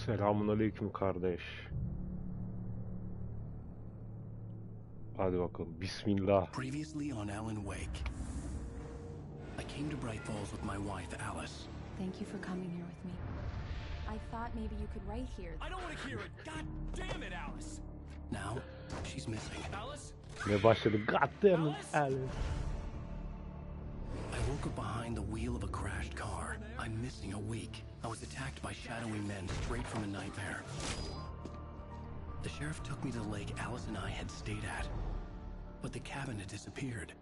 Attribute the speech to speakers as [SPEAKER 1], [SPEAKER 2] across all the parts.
[SPEAKER 1] Selamünaleyküm kardeş. Hadi bakalım. Bismillah.
[SPEAKER 2] Previously on Alan Wake. I came to Bright Falls with my wife, Alice.
[SPEAKER 3] Thank you for coming here with me. I thought maybe you could write here.
[SPEAKER 4] I don't want to hear it. God damn it, Alice.
[SPEAKER 2] Now, she's missing.
[SPEAKER 4] Alice?
[SPEAKER 1] Ne başladı? God damn it, Alice.
[SPEAKER 2] I woke up behind the wheel of a crashed car. I'm missing a week. I was attacked by shadowy men straight from a nightmare. The sheriff took me to the lake Alice and I had stayed at. But the cabin had disappeared.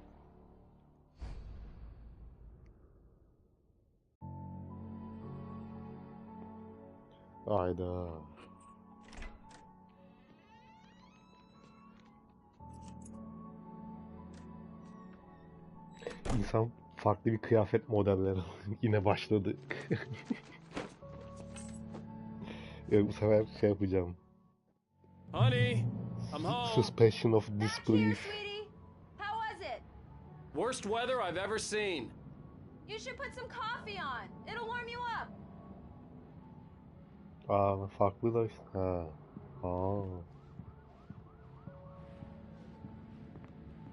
[SPEAKER 1] Hayda. İnsan farklı bir kıyafet modelleri yine başladı. Bu sefer şey yapacağım.
[SPEAKER 4] Honey, I'm home.
[SPEAKER 1] Suspension of
[SPEAKER 3] Back here,
[SPEAKER 1] disbelief.
[SPEAKER 3] sweetie. How was it?
[SPEAKER 4] Worst weather I've ever seen.
[SPEAKER 3] You should put some coffee on. It'll warm you up.
[SPEAKER 1] Aa, farklı da işte. Ha. Aa.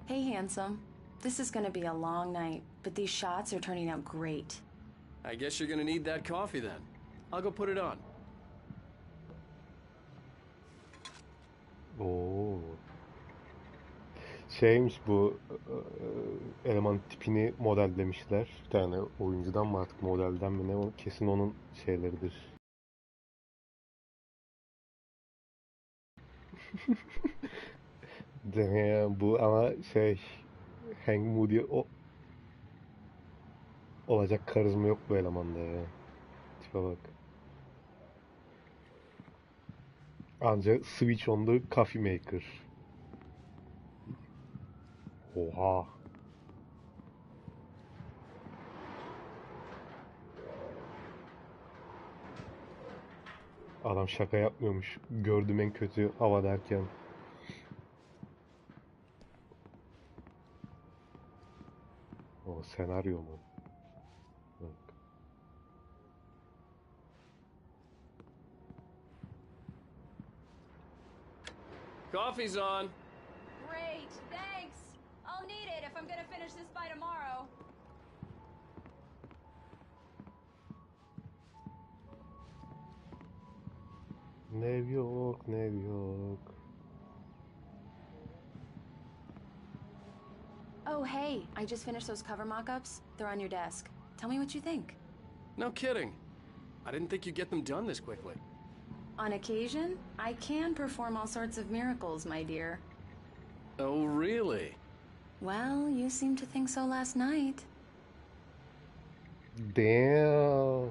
[SPEAKER 3] Hey, handsome. This is gonna be a long night, but these shots are turning out great.
[SPEAKER 4] I guess you're gonna need that coffee then. I'll go put it on.
[SPEAKER 1] Oo. Şeymiş bu eleman tipini modellemişler. Bir tane oyuncudan mı artık modelden mi ne o kesin onun şeyleridir. Bu ama şey Hank Moody olacak karizma yok bu elemanda ya. Tipe bak. Ancak switch on the coffee maker. Oha. Adam şaka yapmıyormuş. Gördüm en kötü hava derken. O senaryo mu? Bak.
[SPEAKER 4] Coffee's on.
[SPEAKER 3] Great, thanks. I'll need it if I'm gonna finish this by tomorrow.
[SPEAKER 1] New York, New York.
[SPEAKER 3] Oh, hey, I just finished those cover mock-ups. They're on your desk. Tell me what you think.
[SPEAKER 4] No kidding. I didn't think you'd get them done this quickly.
[SPEAKER 3] On occasion, I can perform all sorts of miracles, my dear.
[SPEAKER 4] Oh, really?
[SPEAKER 3] Well, you seemed to think so last night.
[SPEAKER 1] Damn.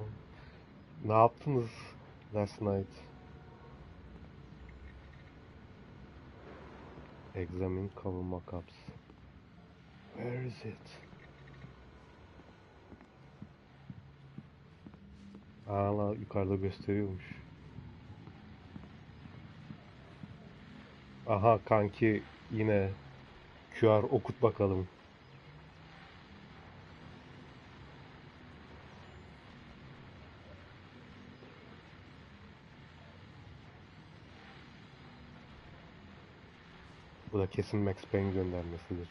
[SPEAKER 1] Ne yaptınız last night? Examine cover mockups. Where is it? Hala yukarıda gösteriyormuş. Aha kanki yine QR okut bakalım. Bu da kesin Max Payne göndermesidir.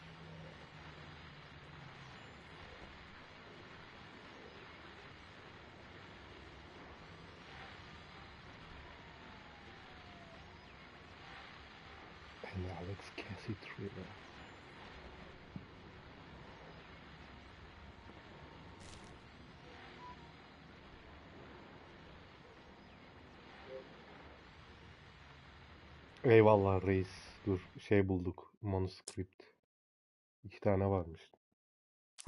[SPEAKER 1] And Alex Cassie thriller. Eyvallah reis. Dur şey bulduk. Manuscript. 2 tane varmış.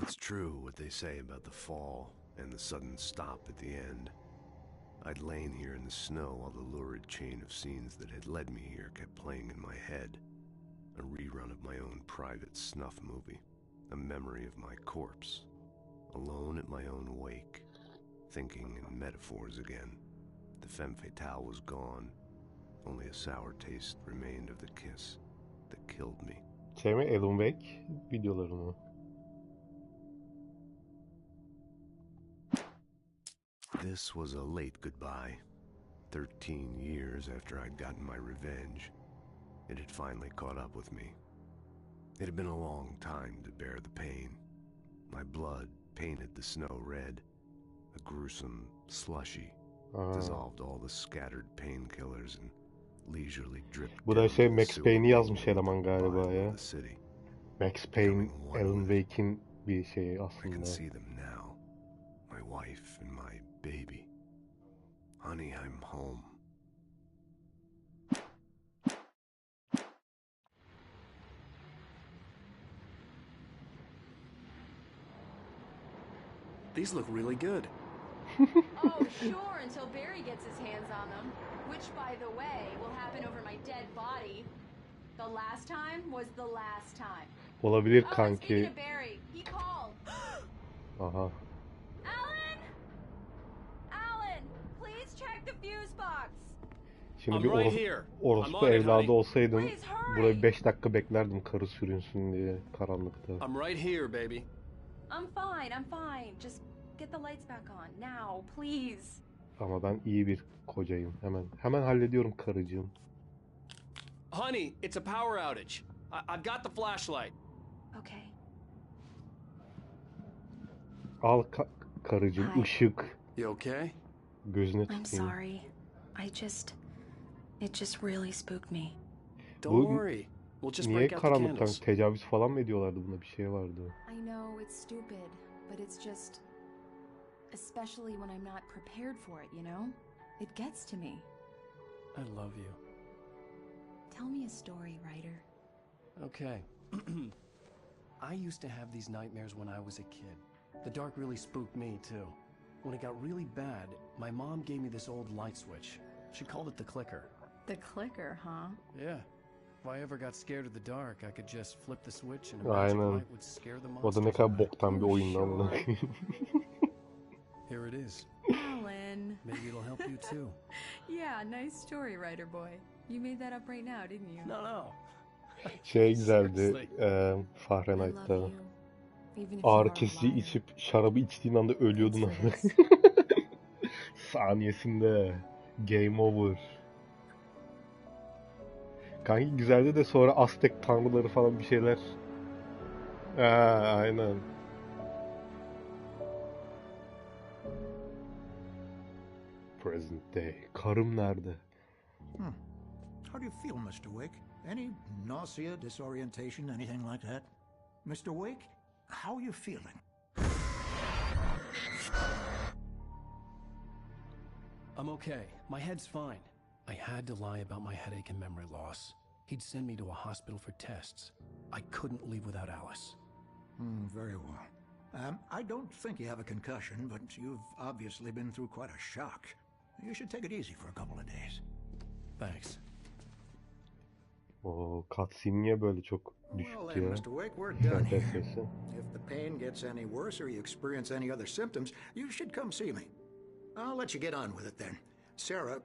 [SPEAKER 5] It's true what they say about the fall and the sudden stop at the end. I'd lain here in the snow while the lurid chain of scenes that had led me here kept playing in my head. A rerun of my own private snuff movie. A memory of my corpse. Alone at my own wake. Thinking in metaphors again. The femme fatale was gone. Only a sour taste remained of the kiss that killed me.
[SPEAKER 1] Şey mi? Alan Wake videoları mı?
[SPEAKER 5] This was a late goodbye. 13 years after I'd gotten my revenge, it had finally caught up with me. It had been a long time to bear the pain. My blood painted the snow red. A gruesome slushy dissolved all the scattered painkillers and leisurely dripped
[SPEAKER 1] Bu da şey
[SPEAKER 5] down to the
[SPEAKER 1] Max
[SPEAKER 5] silver
[SPEAKER 1] Payne'i yazmış
[SPEAKER 5] gold
[SPEAKER 1] eleman
[SPEAKER 5] at the
[SPEAKER 1] galiba
[SPEAKER 5] bottom
[SPEAKER 1] ya.
[SPEAKER 5] of the city.
[SPEAKER 1] Max Payne,
[SPEAKER 5] Becoming one
[SPEAKER 1] Alan
[SPEAKER 5] with it.
[SPEAKER 1] Wake'in bir şeyi
[SPEAKER 5] I can
[SPEAKER 1] aslında.
[SPEAKER 5] see them now. My wife and my baby. Honey, I'm home.
[SPEAKER 4] These look really good.
[SPEAKER 3] Oh, sure, until Barry gets his hands on them. Which, by the way, will happen over my dead body. The last time was the last time.
[SPEAKER 1] Olabilir
[SPEAKER 3] Oh, and speaking
[SPEAKER 1] kanki.
[SPEAKER 3] of Barry, he called.
[SPEAKER 1] Aha.
[SPEAKER 3] Alan! Alan, please check the fuse box.
[SPEAKER 1] Şimdi
[SPEAKER 4] I'm
[SPEAKER 1] bir
[SPEAKER 4] right here. I'm
[SPEAKER 1] orospu
[SPEAKER 4] on it,
[SPEAKER 1] evladı
[SPEAKER 4] honey.
[SPEAKER 1] olsaydım
[SPEAKER 3] Please hurry.
[SPEAKER 1] burayı 5 dakika beklerdim karı sürünsün diye karanlıkta.
[SPEAKER 4] I'm right here, baby.
[SPEAKER 3] I'm fine, I'm fine. Just get the lights back on. Now, please.
[SPEAKER 1] Ama ben iyi bir kocayım. Hemen hallediyorum karıcığım.
[SPEAKER 4] Honey, it's a power outage. I've got the flashlight.
[SPEAKER 3] Okay.
[SPEAKER 1] Al karıcığım
[SPEAKER 3] Hi.
[SPEAKER 1] ışık.
[SPEAKER 4] You okay?
[SPEAKER 1] Gözüne
[SPEAKER 3] I'm
[SPEAKER 1] tutayım.
[SPEAKER 3] sorry. It just really spooked me.
[SPEAKER 4] Don't
[SPEAKER 1] Bu
[SPEAKER 4] worry. We'll just
[SPEAKER 1] niye
[SPEAKER 4] break out the
[SPEAKER 1] karanlıktan
[SPEAKER 4] candles.
[SPEAKER 1] tecavüz falan mı ediyorlardı, bunda bir şey vardı.
[SPEAKER 3] I know it's stupid, but it's just... Especially when I'm not prepared for it, you know? It gets to me.
[SPEAKER 4] I love you.
[SPEAKER 3] Tell me a story, writer.
[SPEAKER 4] Okay. I used to have these nightmares when I was a kid. The dark really spooked me, too. When it got really bad, my mom gave me this old light switch. She called it the clicker.
[SPEAKER 3] The clicker, huh?
[SPEAKER 4] Yeah. If I ever got scared of the dark, I could just flip the switch and a magic
[SPEAKER 1] Aynen.
[SPEAKER 4] light would scare the
[SPEAKER 1] O da
[SPEAKER 4] monsters
[SPEAKER 1] ne kadar
[SPEAKER 4] away.
[SPEAKER 1] boktan bir oyundu amına koyayım.
[SPEAKER 4] Here it is.
[SPEAKER 3] Alan.
[SPEAKER 4] Maybe it'll help you, too.
[SPEAKER 3] Yeah, nice story, writer boy. You made that up right now, didn't you?
[SPEAKER 4] No.
[SPEAKER 1] Şey güzeldi.
[SPEAKER 3] I
[SPEAKER 1] Fahrenheit'ta.
[SPEAKER 3] love you. Even if you
[SPEAKER 1] Ağrı
[SPEAKER 3] are a
[SPEAKER 1] kesici
[SPEAKER 3] liar.
[SPEAKER 1] içip şarabı içtiğin anda ölüyordun
[SPEAKER 3] Thanks for
[SPEAKER 1] amına
[SPEAKER 3] this.
[SPEAKER 1] koyayım. Saniyesinde. Game over. Kanki güzeldi de sonra Aztek tanrıları falan bir şeyler. Aynen. Present day. Karım nerede?
[SPEAKER 6] How do you feel, Mr. Wake? Any nausea, disorientation, anything like that? Mr. Wake, how are you feeling?
[SPEAKER 4] I'm okay. My head's fine. I had to lie about my headache and memory loss. He'd send me to a hospital for tests. I couldn't leave without Alice.
[SPEAKER 6] Very well. I don't think you have a concussion, but you've obviously been through quite a shock. You should take it easy for a couple of days.
[SPEAKER 4] Thanks.
[SPEAKER 1] O cutscene niye böyle çok
[SPEAKER 6] Well
[SPEAKER 1] düşük
[SPEAKER 6] then,
[SPEAKER 1] ya?
[SPEAKER 6] Mr. Wake, we're done
[SPEAKER 1] Şarkı
[SPEAKER 6] here.
[SPEAKER 1] sesi.
[SPEAKER 6] If the pain gets any worse or you experience any other symptoms, you should come see me. I'll let you get on with it then. Sarah,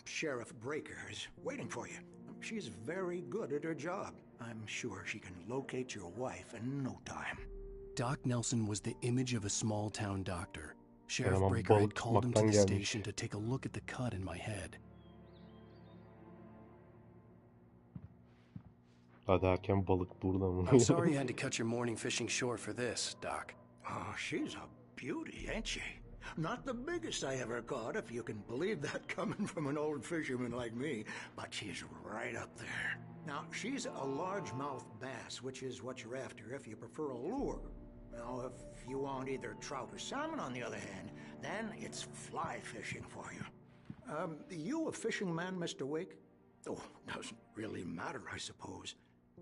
[SPEAKER 6] Sheriff Breaker, is waiting for you. She's very good at her job. I'm sure she can locate your wife in no time.
[SPEAKER 4] Doc Nelson was the image of a small-town doctor. Sheriff
[SPEAKER 1] Eleman
[SPEAKER 4] Breaker had
[SPEAKER 1] balık
[SPEAKER 4] called him to
[SPEAKER 1] tutmaktan
[SPEAKER 4] the
[SPEAKER 1] gelmiş.
[SPEAKER 4] station to take a look at the cut in my head.
[SPEAKER 1] Derken balık burada mı?
[SPEAKER 4] I'm sorry you had to cut your morning fishing short for this, Doc.
[SPEAKER 6] Oh, she's a beauty, ain't she? Not the biggest I ever caught, if you can believe that coming from an old fisherman like me, but she's right up there. Now, she's a largemouth bass, which is what you're after if you prefer a lure. Now, if you want either trout or salmon, on the other hand, then it's fly fishing for you. You a fishing man, Mr. Wake? Oh, doesn't really matter, I suppose.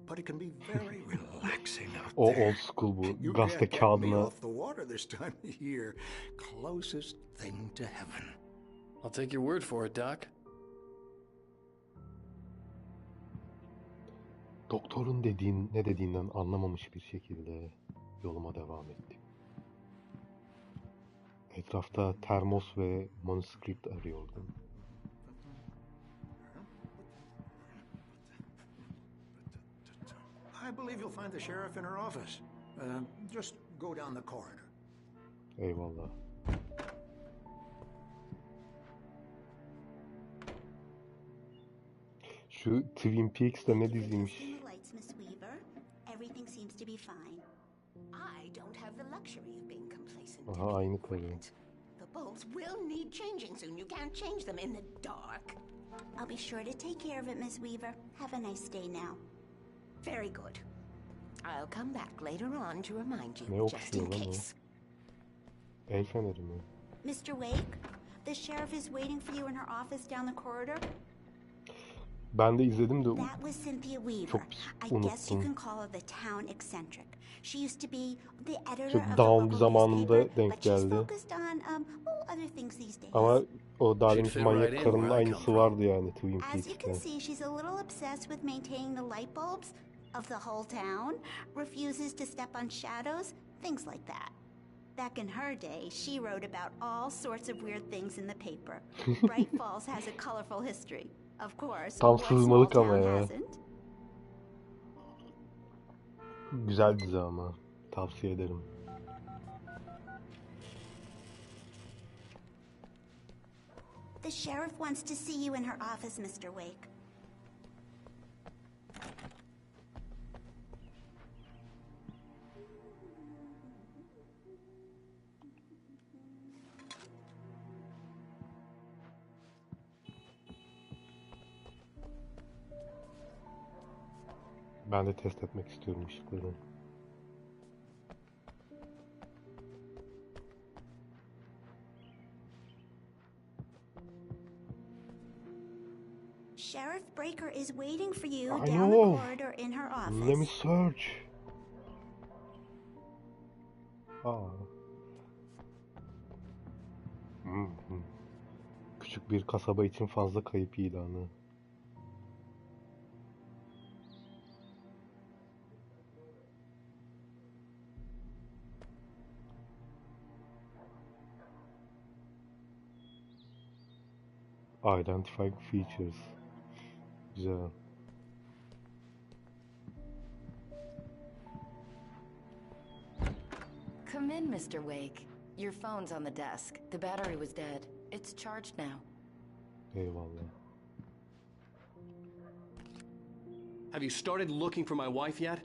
[SPEAKER 6] But it can be very relaxing out
[SPEAKER 1] O
[SPEAKER 6] there.
[SPEAKER 1] old school bu.
[SPEAKER 6] You
[SPEAKER 1] Gazete
[SPEAKER 6] can't get me
[SPEAKER 1] kağıdına
[SPEAKER 6] off the water this time of year. Closest thing to heaven.
[SPEAKER 4] I'll take your word for it, Doc.
[SPEAKER 1] doktorun ne dediğinden anlamamış bir şekilde yoluma devam ettim. Etrafta termos ve manuskript arıyordum.
[SPEAKER 6] I believe you'll find the sheriff in her office. Just go down the corridor.
[SPEAKER 1] Eyvallah. Şu Twin Peaks'te ne diziymiş?
[SPEAKER 7] Lights, Miss Weaver. Everything seems to be fine.
[SPEAKER 8] I don't have the luxury of being complacent.
[SPEAKER 1] Aha aynı kalıyor.
[SPEAKER 8] The bulbs will need changing soon. You can't change them in the dark.
[SPEAKER 7] I'll be sure to take care of it, Miss Weaver. Have a nice day now.
[SPEAKER 8] Very good. I'll come back later on to remind
[SPEAKER 1] Ne
[SPEAKER 8] you, just in
[SPEAKER 1] okşuyor lan o?
[SPEAKER 8] case.
[SPEAKER 1] El feneri mi?
[SPEAKER 7] Mr. Wake, the sheriff is waiting for you in her office down the corridor.
[SPEAKER 1] Ben de izledim de
[SPEAKER 7] That was Cynthia Weaver.
[SPEAKER 1] çok pis
[SPEAKER 7] I guess you
[SPEAKER 1] unuttum.
[SPEAKER 7] can call her the town eccentric. She used to be the editor
[SPEAKER 1] Çok
[SPEAKER 7] of the
[SPEAKER 1] down bir
[SPEAKER 7] local
[SPEAKER 1] zamanında
[SPEAKER 7] newspaper,
[SPEAKER 1] denk
[SPEAKER 7] but she's
[SPEAKER 1] geldi.
[SPEAKER 7] focused on other things these days.
[SPEAKER 1] Ama o daha
[SPEAKER 4] She'd
[SPEAKER 1] deminki
[SPEAKER 4] fit
[SPEAKER 1] manyak
[SPEAKER 4] right in
[SPEAKER 1] karının
[SPEAKER 4] where I come
[SPEAKER 1] aynısı
[SPEAKER 4] from.
[SPEAKER 1] vardı yani Twin
[SPEAKER 7] As you can
[SPEAKER 1] Peaks'te.
[SPEAKER 7] see, she's a little obsessed with maintaining the light bulbs of the whole town, refuses to step on shadows, things like that. Back in her day, she wrote about all sorts of weird things in the paper. Bright Falls has a colorful history. Of course,
[SPEAKER 1] Tam
[SPEAKER 7] what small
[SPEAKER 1] sızmalık ama
[SPEAKER 7] town
[SPEAKER 1] ya.
[SPEAKER 7] hasn't?
[SPEAKER 1] Güzel dizi ama. Tavsiye ederim.
[SPEAKER 7] The sheriff wants to see you in her office, Mr. Wake.
[SPEAKER 1] Ben de test etmek istiyorum ışıkları.
[SPEAKER 7] Sheriff Breaker is waiting for you
[SPEAKER 1] I
[SPEAKER 7] down the
[SPEAKER 1] know.
[SPEAKER 7] corridor in her office.
[SPEAKER 1] Let me search. Aa. Küçük bir kasaba için fazla kayıp ilanı. Identifying features. Güzel.
[SPEAKER 9] Come in, Mr. Wake. Your phone's on the desk. The battery was dead. It's charged now.
[SPEAKER 1] Eyvallah.
[SPEAKER 4] Have you started looking for my wife yet?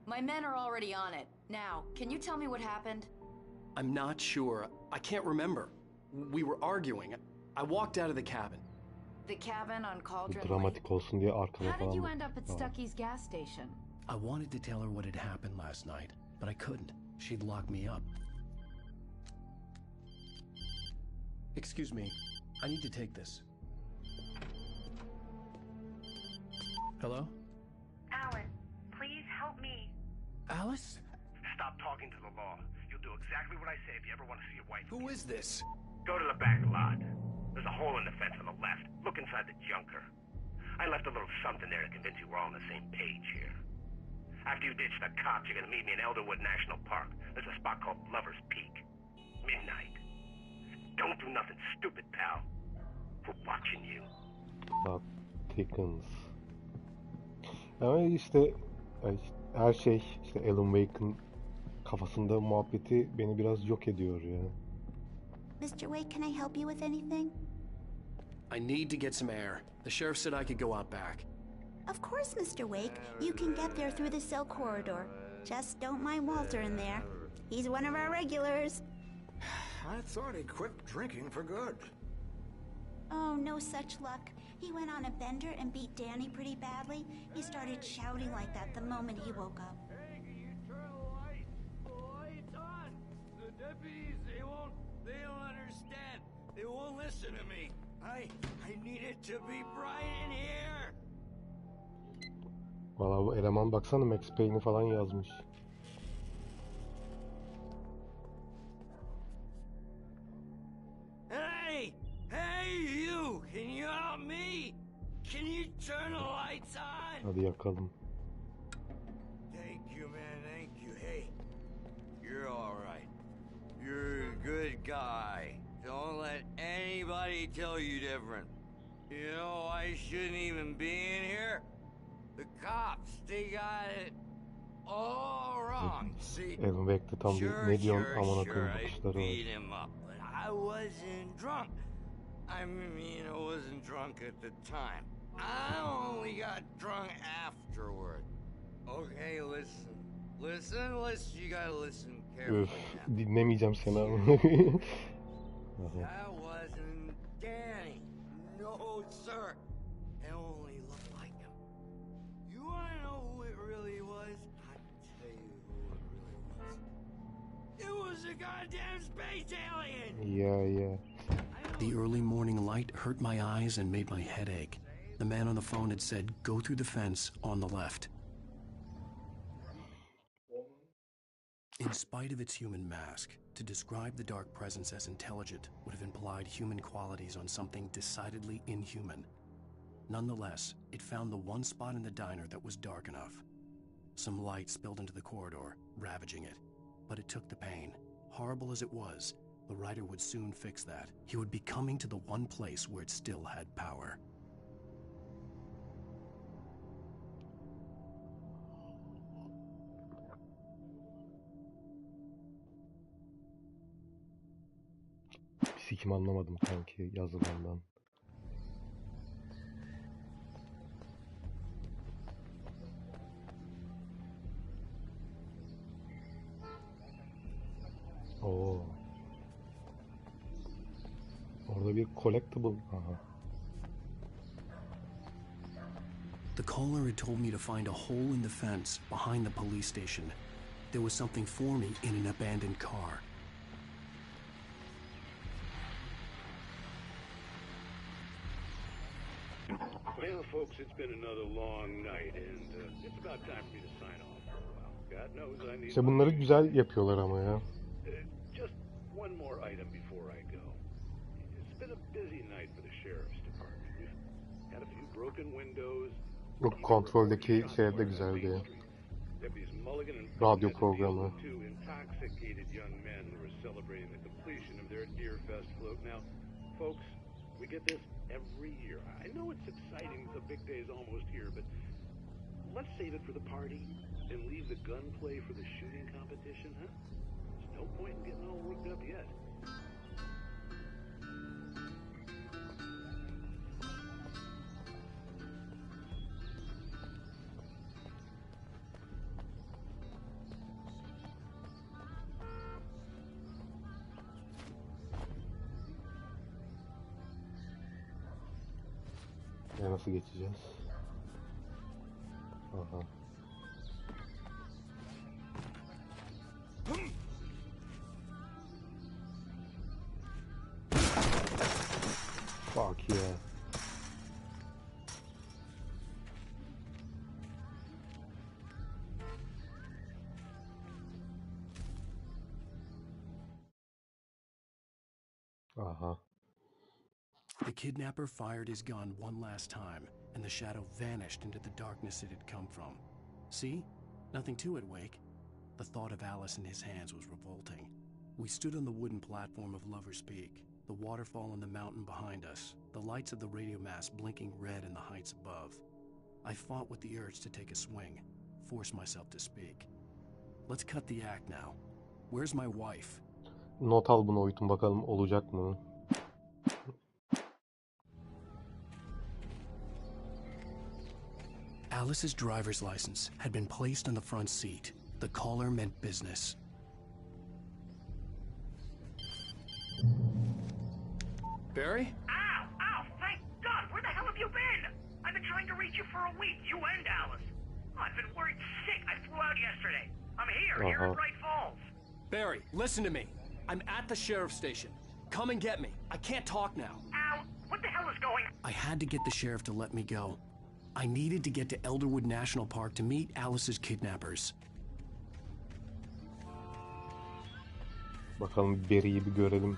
[SPEAKER 9] My men are already on it. Now, can you tell me what happened?
[SPEAKER 4] I'm not sure. I can't remember. We were arguing. I walked out of the cabin.
[SPEAKER 9] The cabin on Cauldron Lake?
[SPEAKER 1] Dramatik olsun diye arkada
[SPEAKER 9] How did
[SPEAKER 1] falan.
[SPEAKER 9] you end up at
[SPEAKER 1] Aa.
[SPEAKER 9] Stucky's gas station?
[SPEAKER 4] I wanted to tell her what had happened last night, but I couldn't. She'd lock me up. Excuse me. I need to take this. Hello?
[SPEAKER 10] Alan, please help me.
[SPEAKER 4] Alice?
[SPEAKER 11] Stop talking to the law. You'll do exactly what I say if you ever want to see your wife.
[SPEAKER 4] Who is this?
[SPEAKER 11] Go to the back lot. There's a hole in the fence on the left. Look inside the junker. I left a little something there to convince you we're all on the same page here. After you ditch the cops, you're gonna meet me in Elderwood National Park. There's a spot called Lover's Peak. Midnight. Don't do nothing stupid, pal. We're watching you.
[SPEAKER 1] Dickens. Ama işte her şey işte Alan Wake'ın kafasında muhabbeti beni biraz yok ediyor ya.
[SPEAKER 7] Mr. Wake, can I help you with anything?
[SPEAKER 4] I need to get some air. The sheriff said I could go out back.
[SPEAKER 7] Of course, Mr. Wake. You can get there through the cell corridor. Just don't mind Walter in there. He's one of our regulars.
[SPEAKER 6] I thought he quit drinking for good.
[SPEAKER 7] Oh, no such luck. He went on a bender and beat Danny pretty badly. He started shouting like that the moment he woke up.
[SPEAKER 12] Hey, can you turn the light? The light's on. The deputies, they don't understand. They won't listen to me. I need it to be bright in here.
[SPEAKER 1] Valla bu eleman baksana Max Payne'i falan yazmış.
[SPEAKER 12] Hey you! Can you help me? Can you turn the lights on?
[SPEAKER 1] Hadi yakalım.
[SPEAKER 12] Thank you, man, thank you. Hey, you're all right. You're a good guy. Don't let anybody tell you different. You know, I shouldn't even be in here. The cops, they got it all wrong. See,
[SPEAKER 1] Alan Wake'de tam bir ne diyorsun amına koyayım
[SPEAKER 12] I
[SPEAKER 1] bakışları
[SPEAKER 12] beat
[SPEAKER 1] var.
[SPEAKER 12] him up, but I wasn't drunk. I mean, I wasn't drunk at the time. I only got drunk afterward. Okay, listen. Listen, you gotta listen carefully
[SPEAKER 1] Öf,
[SPEAKER 12] now.
[SPEAKER 1] dinlemeyeceğim seni ama.
[SPEAKER 12] That wasn't Danny. No, sir. It only looked like him. You wanna know who it really was? I'll tell you who it really was. It was a goddamn space alien!
[SPEAKER 1] Yeah.
[SPEAKER 4] The early morning light hurt my eyes and made my head ache. The man on the phone had said, go through the fence on the left. In spite of its human mask, to describe the dark presence as intelligent would have implied human qualities on something decidedly inhuman. Nonetheless, it found the one spot in the diner that was dark enough. Some light spilled into the corridor, ravaging it. But it took the pain. Horrible as it was, the writer would soon fix that. He would be coming to the one place where it still had power.
[SPEAKER 1] Sikim anlamadım kanki yazılandan. Oo. Orada bir collectible. Aha.
[SPEAKER 4] The caller had told me to find a hole in the fence behind the police station. There was something for me in an abandoned car.
[SPEAKER 13] Well, folks, it's been another long night, and it's about time for me to sign off for a while. God knows I need...
[SPEAKER 1] İşte bunları güzel yapıyorlar ama ya.
[SPEAKER 13] Just one more item before I go. It's been a busy night for the sheriff's department. We've had a few broken windows.
[SPEAKER 1] Bu kontroldeki şey de güzeldi. Radyo programı.
[SPEAKER 13] Two intoxicated young men who are celebrating the completion of their Deer Fest float. Now, folks, we get this every year. I know it's exciting, the big day's almost here, but let's save it for the party and leave the gunplay for the shooting competition, huh? There's no point in getting all worked up yet.
[SPEAKER 1] Ya nasıl geçeceğiz? Aha. Fuck yeah. Uh-huh.
[SPEAKER 4] The kidnapper fired his gun one last time, and the shadow vanished into the darkness it had come from. See? Nothing to it, Wake. The thought of Alice in his hands was revolting. We stood on the wooden platform of Lover's Peak, the waterfall on the mountain behind us, the lights of the radio mast blinking red in the heights above. I fought with the urge to take a swing, force myself to speak. Let's cut the act now. Where's my wife?
[SPEAKER 1] Not al bunu Oytun, bakalım olacak mı?
[SPEAKER 4] Alice's driver's license had been placed on the front seat. The caller meant business. Barry?
[SPEAKER 11] Ow! Ow! Thank God! Where the hell have you been? I've been trying to reach you for a week, you and Alice. I've been worried sick. I flew out yesterday. I'm here in Bright Falls.
[SPEAKER 4] Barry, listen to me. I'm at the sheriff's station. Come and get me. I can't talk now.
[SPEAKER 11] Ow! What the hell is going on?
[SPEAKER 4] I had to get the sheriff to let me go. I needed to get to Elderwood National Park to meet Alice's kidnappers.
[SPEAKER 1] Bakalım Barry'yi bir görelim.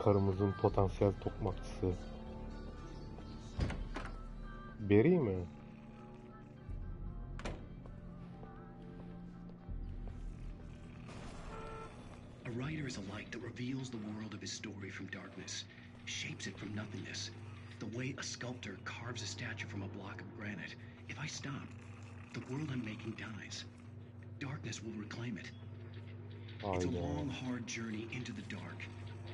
[SPEAKER 1] Karımızın potansiyel tokmakçısı. Barry mi?
[SPEAKER 4] A writer is a light that reveals the world of his story from darkness, shapes it from nothingness. The way a sculptor carves a statue from a block of granite. If I stop, the world I'm making dies. Darkness will reclaim it. It's a long, hard journey into the dark.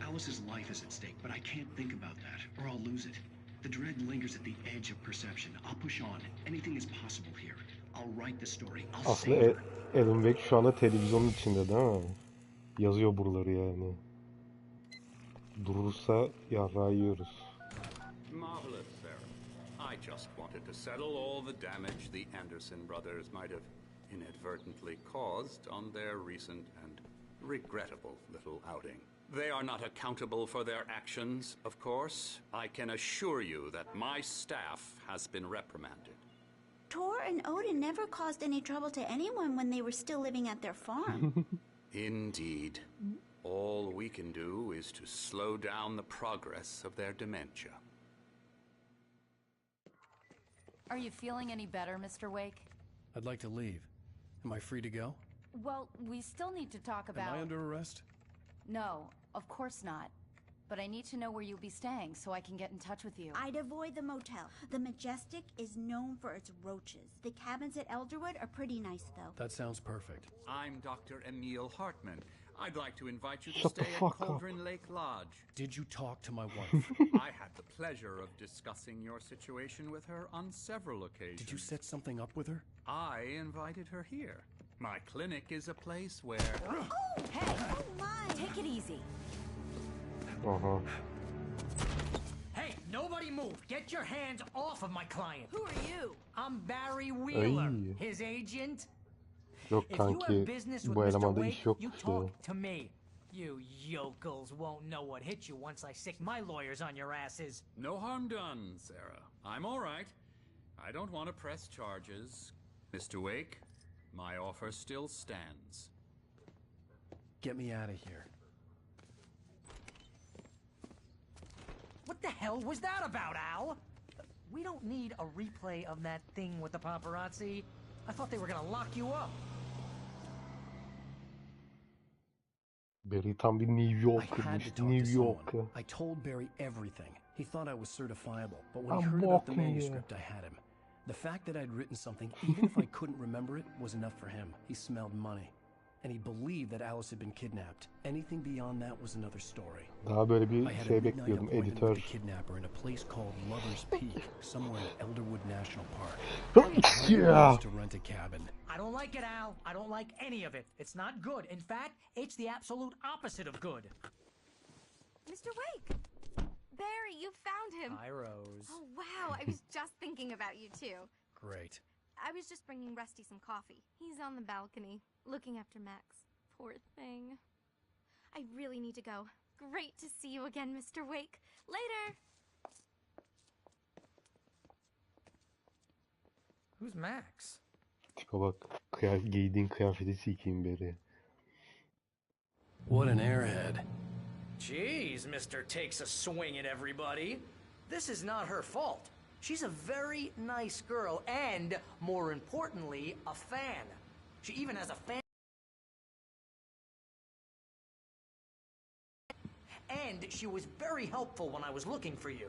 [SPEAKER 4] Alice's life is at stake, but I can't think about that, or I'll lose it. The dread lingers at the edge of perception. I'll push on. Anything is possible here. I'll write the story. I'll save
[SPEAKER 1] Aslında
[SPEAKER 4] her.
[SPEAKER 1] Alan Wake şu anda televizyonun içinde değil mi? Yazıyor buraları yani. Durursa yarrağı yiyoruz.
[SPEAKER 14] Marvelous, Sarah. I just wanted to settle all the damage the Anderson brothers might have inadvertently caused on their recent and regrettable little outing. They are not accountable for their actions, of course. I can assure you that my staff has been reprimanded.
[SPEAKER 7] Tor and Odin never caused any trouble to anyone when they were still living at their farm.
[SPEAKER 14] Indeed. All we can do is to slow down the progress of their dementia.
[SPEAKER 9] Are you feeling any better, Mr. Wake?
[SPEAKER 4] I'd like to leave. Am I free to go?
[SPEAKER 9] Well, we still need to talk about...
[SPEAKER 4] Am I under arrest?
[SPEAKER 9] No, of course not. But I need to know where you'll be staying so I can get in touch with you.
[SPEAKER 7] I'd avoid the motel. The Majestic is known for its roaches. The cabins at Elderwood are pretty nice, though.
[SPEAKER 4] That sounds perfect.
[SPEAKER 14] I'm Dr. Emil Hartman. I'd like to invite you to
[SPEAKER 1] Shut the
[SPEAKER 14] stay at
[SPEAKER 1] fuck up.
[SPEAKER 14] Cauldron Lake Lodge.
[SPEAKER 4] Did you talk to my wife?
[SPEAKER 14] I had the pleasure of discussing your situation with her on several occasions.
[SPEAKER 4] Did you set something up with her?
[SPEAKER 14] I invited her here. My clinic is a place where...
[SPEAKER 9] Oh, hey! Oh, my! Take it easy.
[SPEAKER 1] Aha.
[SPEAKER 15] Hey, nobody move. Get your hands off of my client.
[SPEAKER 3] Who are you?
[SPEAKER 15] I'm Barry Wheeler,
[SPEAKER 1] Ay.
[SPEAKER 15] his agent.
[SPEAKER 1] Yok
[SPEAKER 15] If you have
[SPEAKER 1] kanki,
[SPEAKER 15] business with
[SPEAKER 1] bu
[SPEAKER 15] Mr.
[SPEAKER 1] elemanda
[SPEAKER 15] Wake,
[SPEAKER 1] iş yok
[SPEAKER 15] you
[SPEAKER 1] işte.
[SPEAKER 15] talk to me. You yokels won't know what hit you once I sick my lawyers on your asses.
[SPEAKER 14] No harm done, Sarah. I'm all right. I don't want to press charges. Mr. Wake, my offer still stands.
[SPEAKER 4] Get me out of here.
[SPEAKER 15] What the hell was that about, Al? We don't need a replay of that thing with the paparazzi. I thought they were gonna lock you up.
[SPEAKER 1] Barry tam bir New
[SPEAKER 4] I had to
[SPEAKER 1] York'mış.
[SPEAKER 4] talk to
[SPEAKER 1] New
[SPEAKER 4] someone.
[SPEAKER 1] York.
[SPEAKER 4] I told Barry everything. He thought I was certifiable, but when he
[SPEAKER 1] I'm
[SPEAKER 4] heard about the
[SPEAKER 1] walking here.
[SPEAKER 4] manuscript, I had him. The fact that I'd written something, even if I couldn't remember it, was enough for him. He smelled money. And he believed that Alice had been kidnapped. Anything beyond that was another story.
[SPEAKER 1] Daha böyle bir
[SPEAKER 4] I had a
[SPEAKER 1] şey
[SPEAKER 4] midnight
[SPEAKER 1] bekliyordum.
[SPEAKER 4] appointment
[SPEAKER 1] Editör.
[SPEAKER 4] with the kidnapper in a place called Lover's Peak, somewhere in Elderwood National Park.
[SPEAKER 1] Yeah.
[SPEAKER 4] To rent a cabin.
[SPEAKER 15] I don't like it, Al. I don't like any of it. It's not good. In fact, it's the absolute opposite of good.
[SPEAKER 16] Mr. Wake! Barry, you found him!
[SPEAKER 15] Hi, Rose.
[SPEAKER 16] Oh, wow. I was just thinking about you, too.
[SPEAKER 4] Great.
[SPEAKER 16] I was just bringing Rusty some coffee. He's on the balcony, looking after Max. Poor thing. I really need to go. Great to see you again, Mr. Wake. Later!
[SPEAKER 15] Who's Max?
[SPEAKER 1] Tipe bak. Giydiğin kıyafeti sikeyim beri.
[SPEAKER 4] What an airhead.
[SPEAKER 15] Jeez, Mr. Takes a swing at everybody. This is not her fault. She's a very nice girl and, more importantly, a fan. She even has a fan. And she was very helpful when I was looking for you.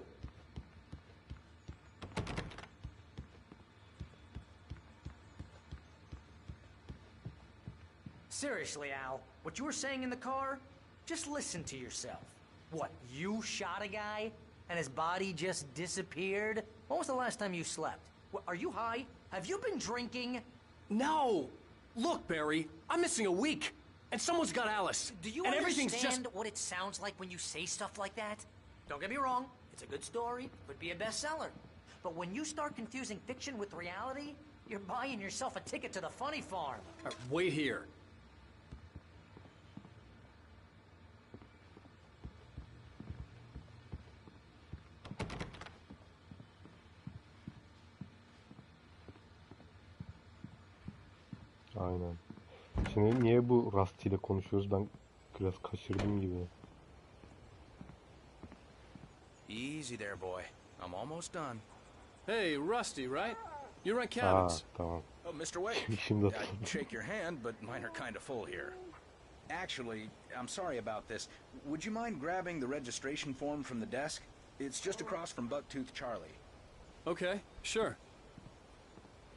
[SPEAKER 15] Seriously, Al, what you were saying in the car? Just listen to yourself. What, you shot a guy and his body just disappeared? When was the last time you slept? What, are you high? Have you been drinking?
[SPEAKER 4] No! Look, Barry, I'm missing a week, and someone's got Alice.
[SPEAKER 15] Do you
[SPEAKER 4] and
[SPEAKER 15] understand
[SPEAKER 4] everything's just...
[SPEAKER 15] what it sounds like when you say stuff like that? Don't get me wrong, it's a good story, could be a bestseller. But when you start confusing fiction with reality, you're buying yourself a ticket to the funny farm.
[SPEAKER 4] Wait here.
[SPEAKER 1] Aynen. Şimdi niye bu Rusty ile konuşuyoruz? Ben biraz kaçırdım gibi.
[SPEAKER 17] Easy there, boy. I'm almost done.
[SPEAKER 4] Hey, Rusty, right? You rent cabins.
[SPEAKER 1] Tamam.
[SPEAKER 17] Oh, Mr. Wake.
[SPEAKER 1] Şimdi
[SPEAKER 17] I'd shake your hand, but mine are kind of full here. Actually, I'm sorry about this. Would you mind grabbing the registration form from the desk? It's just across from Bucktooth Charlie.
[SPEAKER 4] Okay, sure.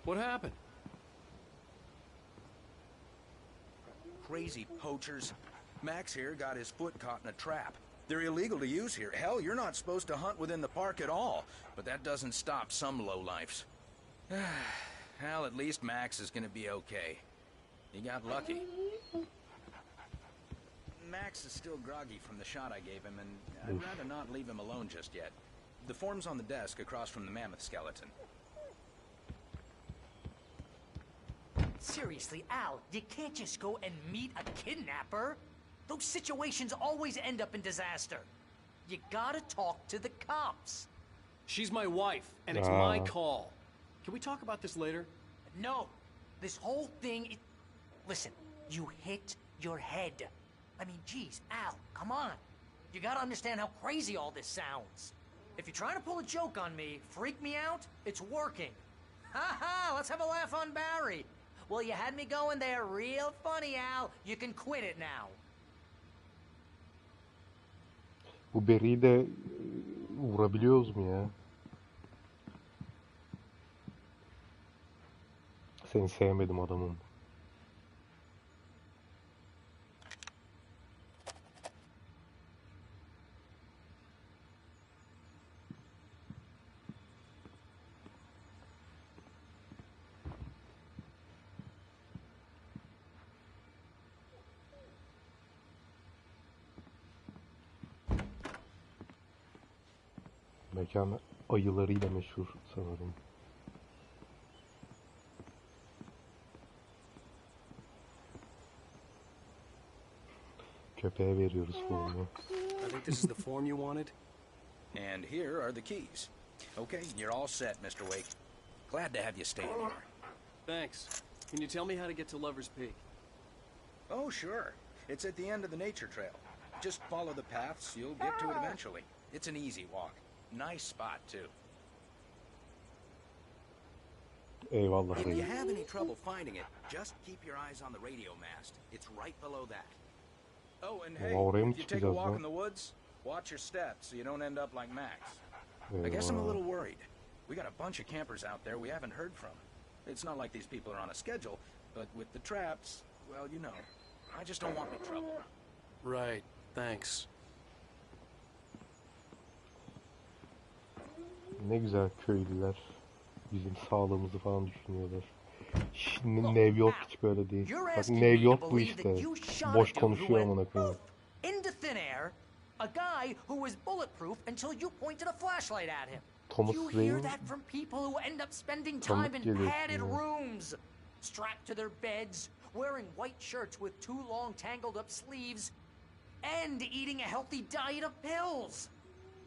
[SPEAKER 4] What happened?
[SPEAKER 17] Crazy poachers. Max here got his foot caught in a trap. They're illegal to use here. Hell, you're not supposed to hunt within the park at all. But that doesn't stop some lowlifes. Hell, at least Max is gonna be okay. He got lucky. Max is still groggy from the shot I gave him, and I'd rather not leave him alone just yet. The form's on the desk across from the mammoth skeleton.
[SPEAKER 15] Seriously, Al, you can't just go and meet a kidnapper. Those situations always end up in disaster. You gotta talk to the cops.
[SPEAKER 4] She's my wife, and it's my call. Can we talk about this later?
[SPEAKER 15] No. This whole thing... Listen, you hit your head. I mean, geez, Al, come on. You gotta understand how crazy all this sounds. If you're trying to pull a joke on me, freak me out, it's working. Ha ha, let's have a laugh on Barry. Well, you had me going there real funny, Al. You can quit it now.
[SPEAKER 1] Bu Barry'i de vurabiliyoruz mu ya? Seni sevmedim adamım. Mekan ayılarıyla meşhur sanırım. Köpeğe veriyoruz formu.
[SPEAKER 4] I think this is the form you wanted.
[SPEAKER 17] And here are the keys. Okay, you're all set, Mr. Wake. Glad to have you staying here.
[SPEAKER 4] Thanks. Can you tell me how to get to Lover's Peak?
[SPEAKER 17] Oh, sure. It's at the end of the nature trail. Just follow the paths, you'll get to it eventually. It's an easy walk. Nice spot, too.
[SPEAKER 1] Eyvallah.
[SPEAKER 17] If you have any trouble finding it, just keep your eyes on the radio mast. It's right below that. Oh, and hey, if you take a walk in the woods, watch your steps so you don't end up like Max. I guess I'm a little worried. We got a bunch of campers out there we haven't heard from. It's not like these people are on a schedule, but with the traps, well, you know, I just don't want any trouble.
[SPEAKER 4] Right, thanks.
[SPEAKER 1] Ne güzel köylüler. Bizim sağlığımızı falan düşünüyorlar. Şimdi New York hiç böyle değil. Bak New York bu işte. Boş konuşuyor amına koyayım.
[SPEAKER 15] Into thin air, a guy who was bulletproof until you pointed a flashlight at him.
[SPEAKER 1] Thomas
[SPEAKER 15] You
[SPEAKER 1] Wayne
[SPEAKER 15] hear that from people who end up spending time in padded rooms. strapped to their beds, wearing white shirts with too long tangled up sleeves, and eating a healthy diet of pills.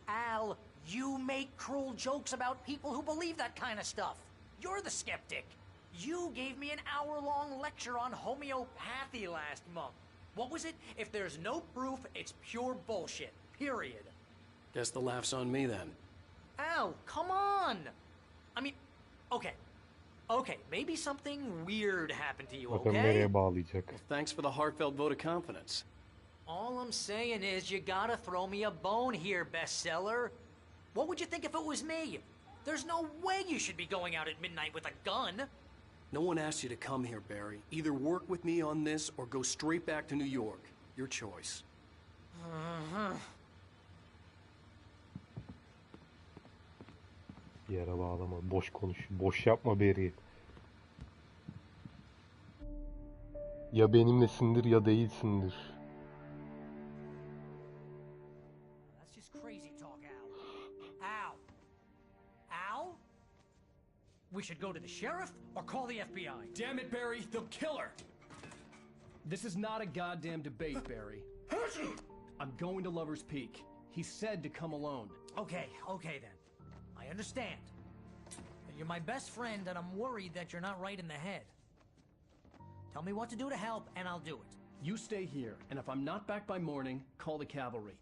[SPEAKER 15] Al, you make cruel jokes about people who believe that kind of stuff. You're the skeptic. You gave me an hour-long lecture on homeopathy last month. What was it? If there's no proof, it's pure bullshit. Period.
[SPEAKER 4] Guess the laugh's on me then.
[SPEAKER 15] Al, come on! I mean, okay. Okay, maybe something weird happened to you,
[SPEAKER 1] Bakalım
[SPEAKER 15] okay?
[SPEAKER 1] nereye bağlayacak.
[SPEAKER 4] Well, thanks for the heartfelt vote of confidence.
[SPEAKER 15] All I'm saying is you gotta throw me a bone here, bestseller. What would you think if it was me? There's no way you should be going out at midnight with a gun.
[SPEAKER 4] No one asked you to come here, Barry. Either work with me on this or go straight back to New York. Your choice.
[SPEAKER 1] Yere bağlama. Boş konuş. Boş yapma Barry. Ya benimlesindir ya değilsindir.
[SPEAKER 15] That's just crazy talk, Al. Al. Al? We should go to the sheriff or call the FBI.
[SPEAKER 4] Damn it, Barry, they'll kill her! This is not a goddamn debate, Barry. I'm going to Lover's Peak. He said to come alone.
[SPEAKER 15] Okay then. I understand. You're my best friend and I'm worried that you're not right in the head. Tell me what to do to help and I'll do it.
[SPEAKER 4] You stay here, and if I'm not back by morning, call the cavalry.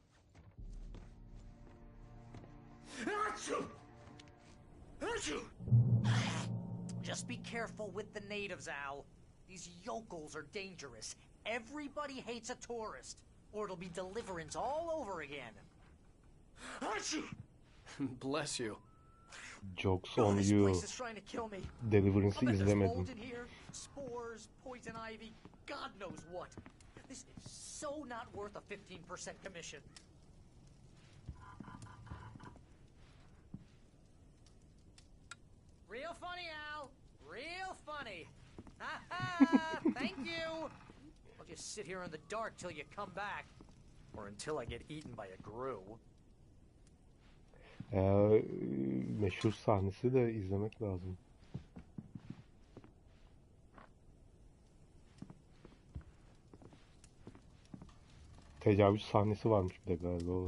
[SPEAKER 15] Just be careful with the natives, Al. These yokels are dangerous. Everybody hates a tourist, or it'll be deliverance all over again.
[SPEAKER 4] Bless you.
[SPEAKER 1] Jokes on
[SPEAKER 15] This
[SPEAKER 1] you.
[SPEAKER 15] place is trying to kill me.
[SPEAKER 1] Deliverance'ı
[SPEAKER 15] I bet there's
[SPEAKER 1] izlemedim.
[SPEAKER 15] mold in here, spores, poison ivy, God knows what. This is so not worth a 15% commission. Real funny, Al. Real funny. Ha ha! Thank you. I'll just sit here in the dark till you come back, or until I get eaten by a grue.
[SPEAKER 1] Meşhur sahnesi de izlemek lazım. Tecavüz sahnesi varmış bir de galiba o.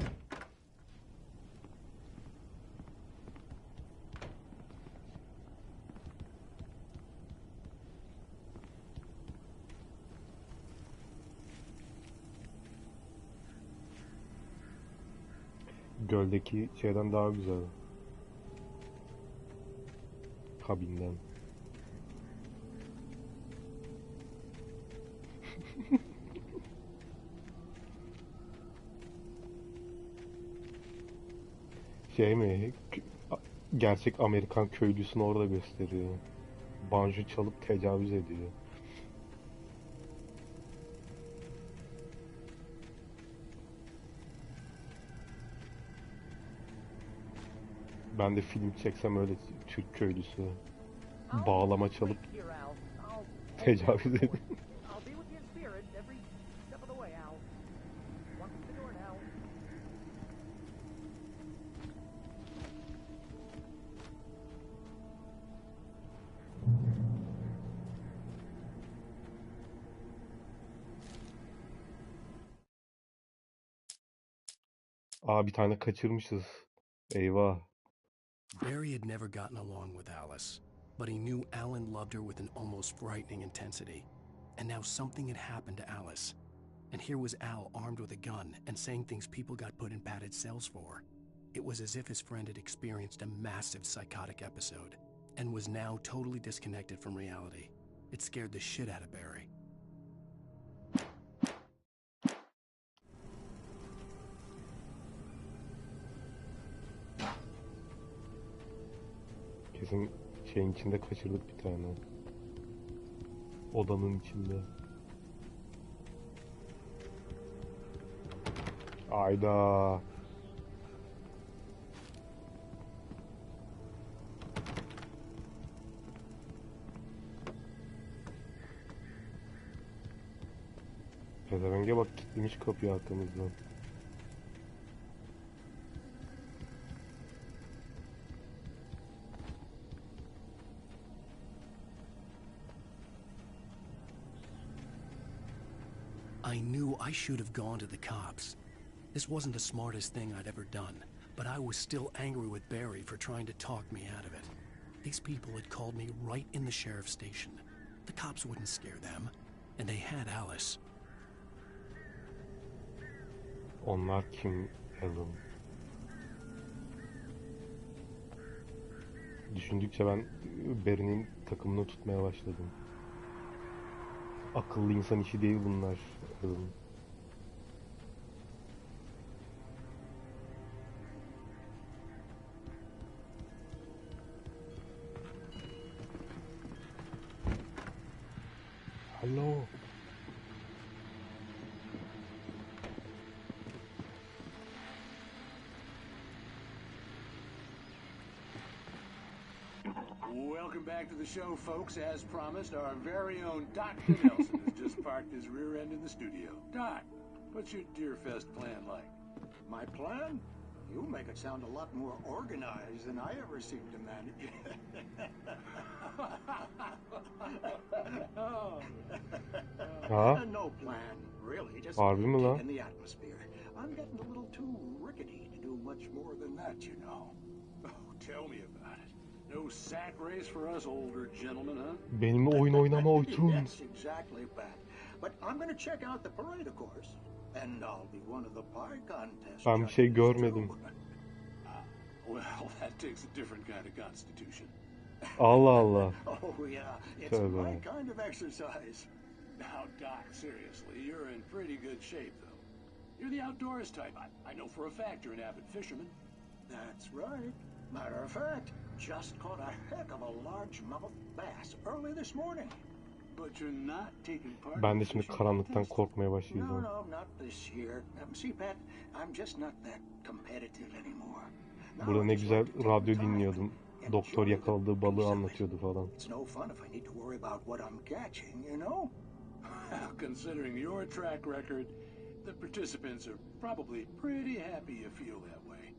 [SPEAKER 1] Göldeki şeyden daha güzel. Kabinden. Şey mi? Gerçek Amerikan köylüsünü orada gösteriyor. Banjo çalıp tecavüz ediyor. Ben de film çeksem öyle Türk köylüsü. Bağlama çalıp tecavüz ediyor.
[SPEAKER 15] I'll be with you in spirit every step of the way, Al. Walk through the door now.
[SPEAKER 1] Aa, bir tane kaçırmışız. Eyvah.
[SPEAKER 4] Barry had never gotten along with Alice, but he knew Alan loved her with an almost frightening intensity. And now something had happened to Alice. And here was Al armed with a gun and saying things people got put in padded cells for. It was as if his friend had experienced a massive psychotic episode and was now totally disconnected from reality. It scared the shit out of Barry.
[SPEAKER 1] Kesin şeyin içinde kaçırdık bir tane. Odanın içinde. Ayda. Pezevenge bak, kilitlemiş kapıyı arkamızdan.
[SPEAKER 4] I knew I should have gone to the cops. This wasn't the smartest thing I'd ever done, but I was still angry with Barry for trying to talk me out of it. These people had called me right in the sheriff's station. The cops wouldn't scare them, and they had Alice.
[SPEAKER 1] Onlar kim Alan? Düşündükçe ben Barry'nin takımını tutmaya başladım. Akıllı insan işi değil bunlar Alan. Hello.
[SPEAKER 13] Welcome back to the show, folks. As promised, our very own Dr. Nelson has just parked his rear end in the studio. Doc, what's your Deerfest plan like?
[SPEAKER 6] My plan? You make it sound a lot more organized than I ever seem to manage. No plan, really. Just
[SPEAKER 1] Harbi mi lan?
[SPEAKER 6] in the atmosphere. I'm getting a little too rickety to do much more than that, you know.
[SPEAKER 13] Oh, tell me about it. No sack race for us older gentlemen, huh?
[SPEAKER 1] Benimle oyun oynama oytuuuunc.
[SPEAKER 6] Yes, exactly, Pat. But I'm going to check out the parade, of course. And I'll be one of the pie contest
[SPEAKER 1] Ben bir şey görmedim.
[SPEAKER 13] Well, that takes a different kind of constitution.
[SPEAKER 1] Allah Allah.
[SPEAKER 6] Oh, yeah. It's
[SPEAKER 1] Tövbe.
[SPEAKER 6] my kind of exercise.
[SPEAKER 13] Now, Doc, seriously, you're in pretty good shape, though. You're the outdoors type. I know for a fact you're an avid fisherman.
[SPEAKER 6] That's right. Matter of fact, just caught a heck of a largemouth bass early this morning.
[SPEAKER 13] But you're not taking part
[SPEAKER 1] Ben
[SPEAKER 13] in
[SPEAKER 1] de
[SPEAKER 13] the
[SPEAKER 1] şimdi
[SPEAKER 13] fishing
[SPEAKER 1] karanlıktan
[SPEAKER 13] contest?
[SPEAKER 1] korkmaya başlayacağım.
[SPEAKER 6] No, not this year. See, Pat, I'm just not that competitive anymore.
[SPEAKER 1] Burada ne güzel radyo dinliyordum. Doktor yakaladığı balığı anlatıyordu falan.
[SPEAKER 6] It's no fun if I need to worry about what I'm catching, you know?
[SPEAKER 13] Considering your track record, the participants are probably pretty happy you feel that way.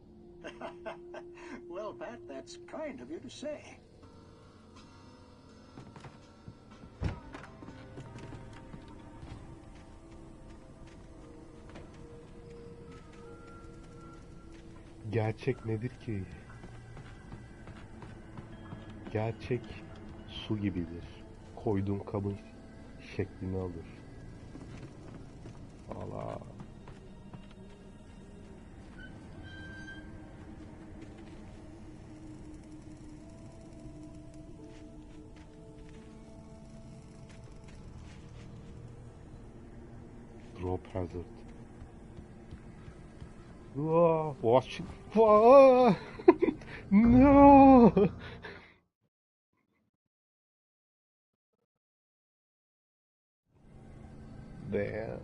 [SPEAKER 6] Well, Pat, that's kind of you to say.
[SPEAKER 1] Gerçek nedir ki? Gerçek su gibidir. Koyduğun kabın şeklini alır. Allah. Drop hazard. Watch. No. Damn.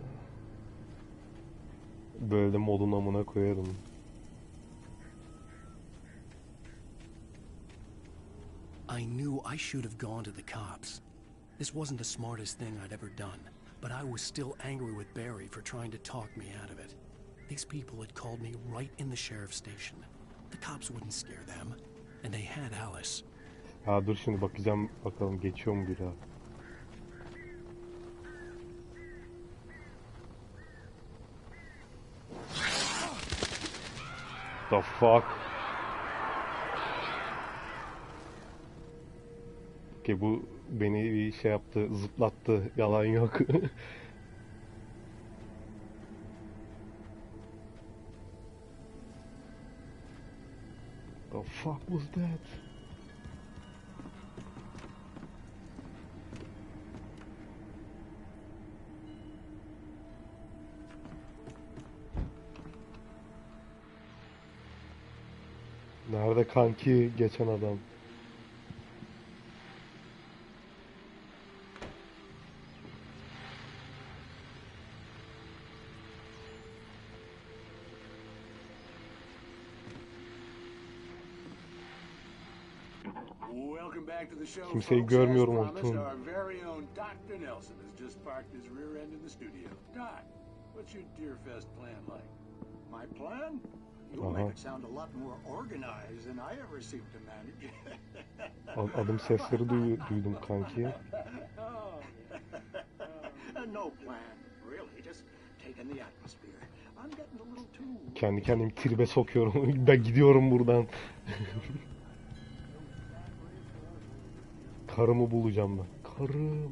[SPEAKER 1] Böyle de modun amına koyarım.
[SPEAKER 4] I knew I should have gone to the cops. This wasn't the smartest thing I'd ever done, but I was still angry with Barry for trying to talk me out of it. These people had called me right in the sheriff's station. The cops wouldn't scare them, and they had Alice.
[SPEAKER 1] Ha dur şimdi bakacağım bakalım geçiyor mu bir daha. The fuck? Okay, bu beni bir şey yaptı, zıplattı. Yalan yok. The fuck was that? Nerede kanki geçen adam?
[SPEAKER 13] Welcome back to the show,
[SPEAKER 1] Kimseyi
[SPEAKER 13] folks.
[SPEAKER 1] görmüyorum
[SPEAKER 13] As promised,
[SPEAKER 1] Oytuuuunc.
[SPEAKER 13] our very own Dr. Nelson has just parked his rear end in the studio. Doc, what's your Deerfest plan like?
[SPEAKER 6] My plan? You make it sound a lot more organized than I ever seem to manage.
[SPEAKER 1] Adım sesleri duydum kanki.
[SPEAKER 6] No plan, really just taking the atmosphere. I'm getting a little too...
[SPEAKER 1] Kendi kendimi tribe sokuyorum. Ben gidiyorum buradan. Karımı bulacağım ben. Karım.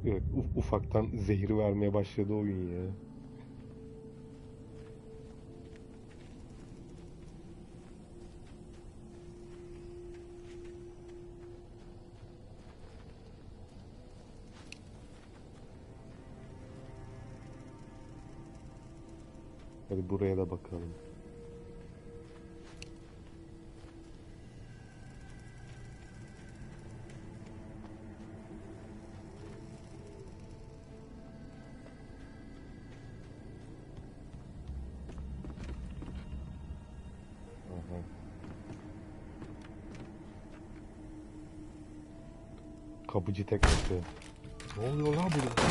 [SPEAKER 1] Evet, ufaktan zehir vermeye başladı oyun ya. Hadi buraya da bakalım. Aha. Kapıcı teknesi. Ne oluyor lan burada?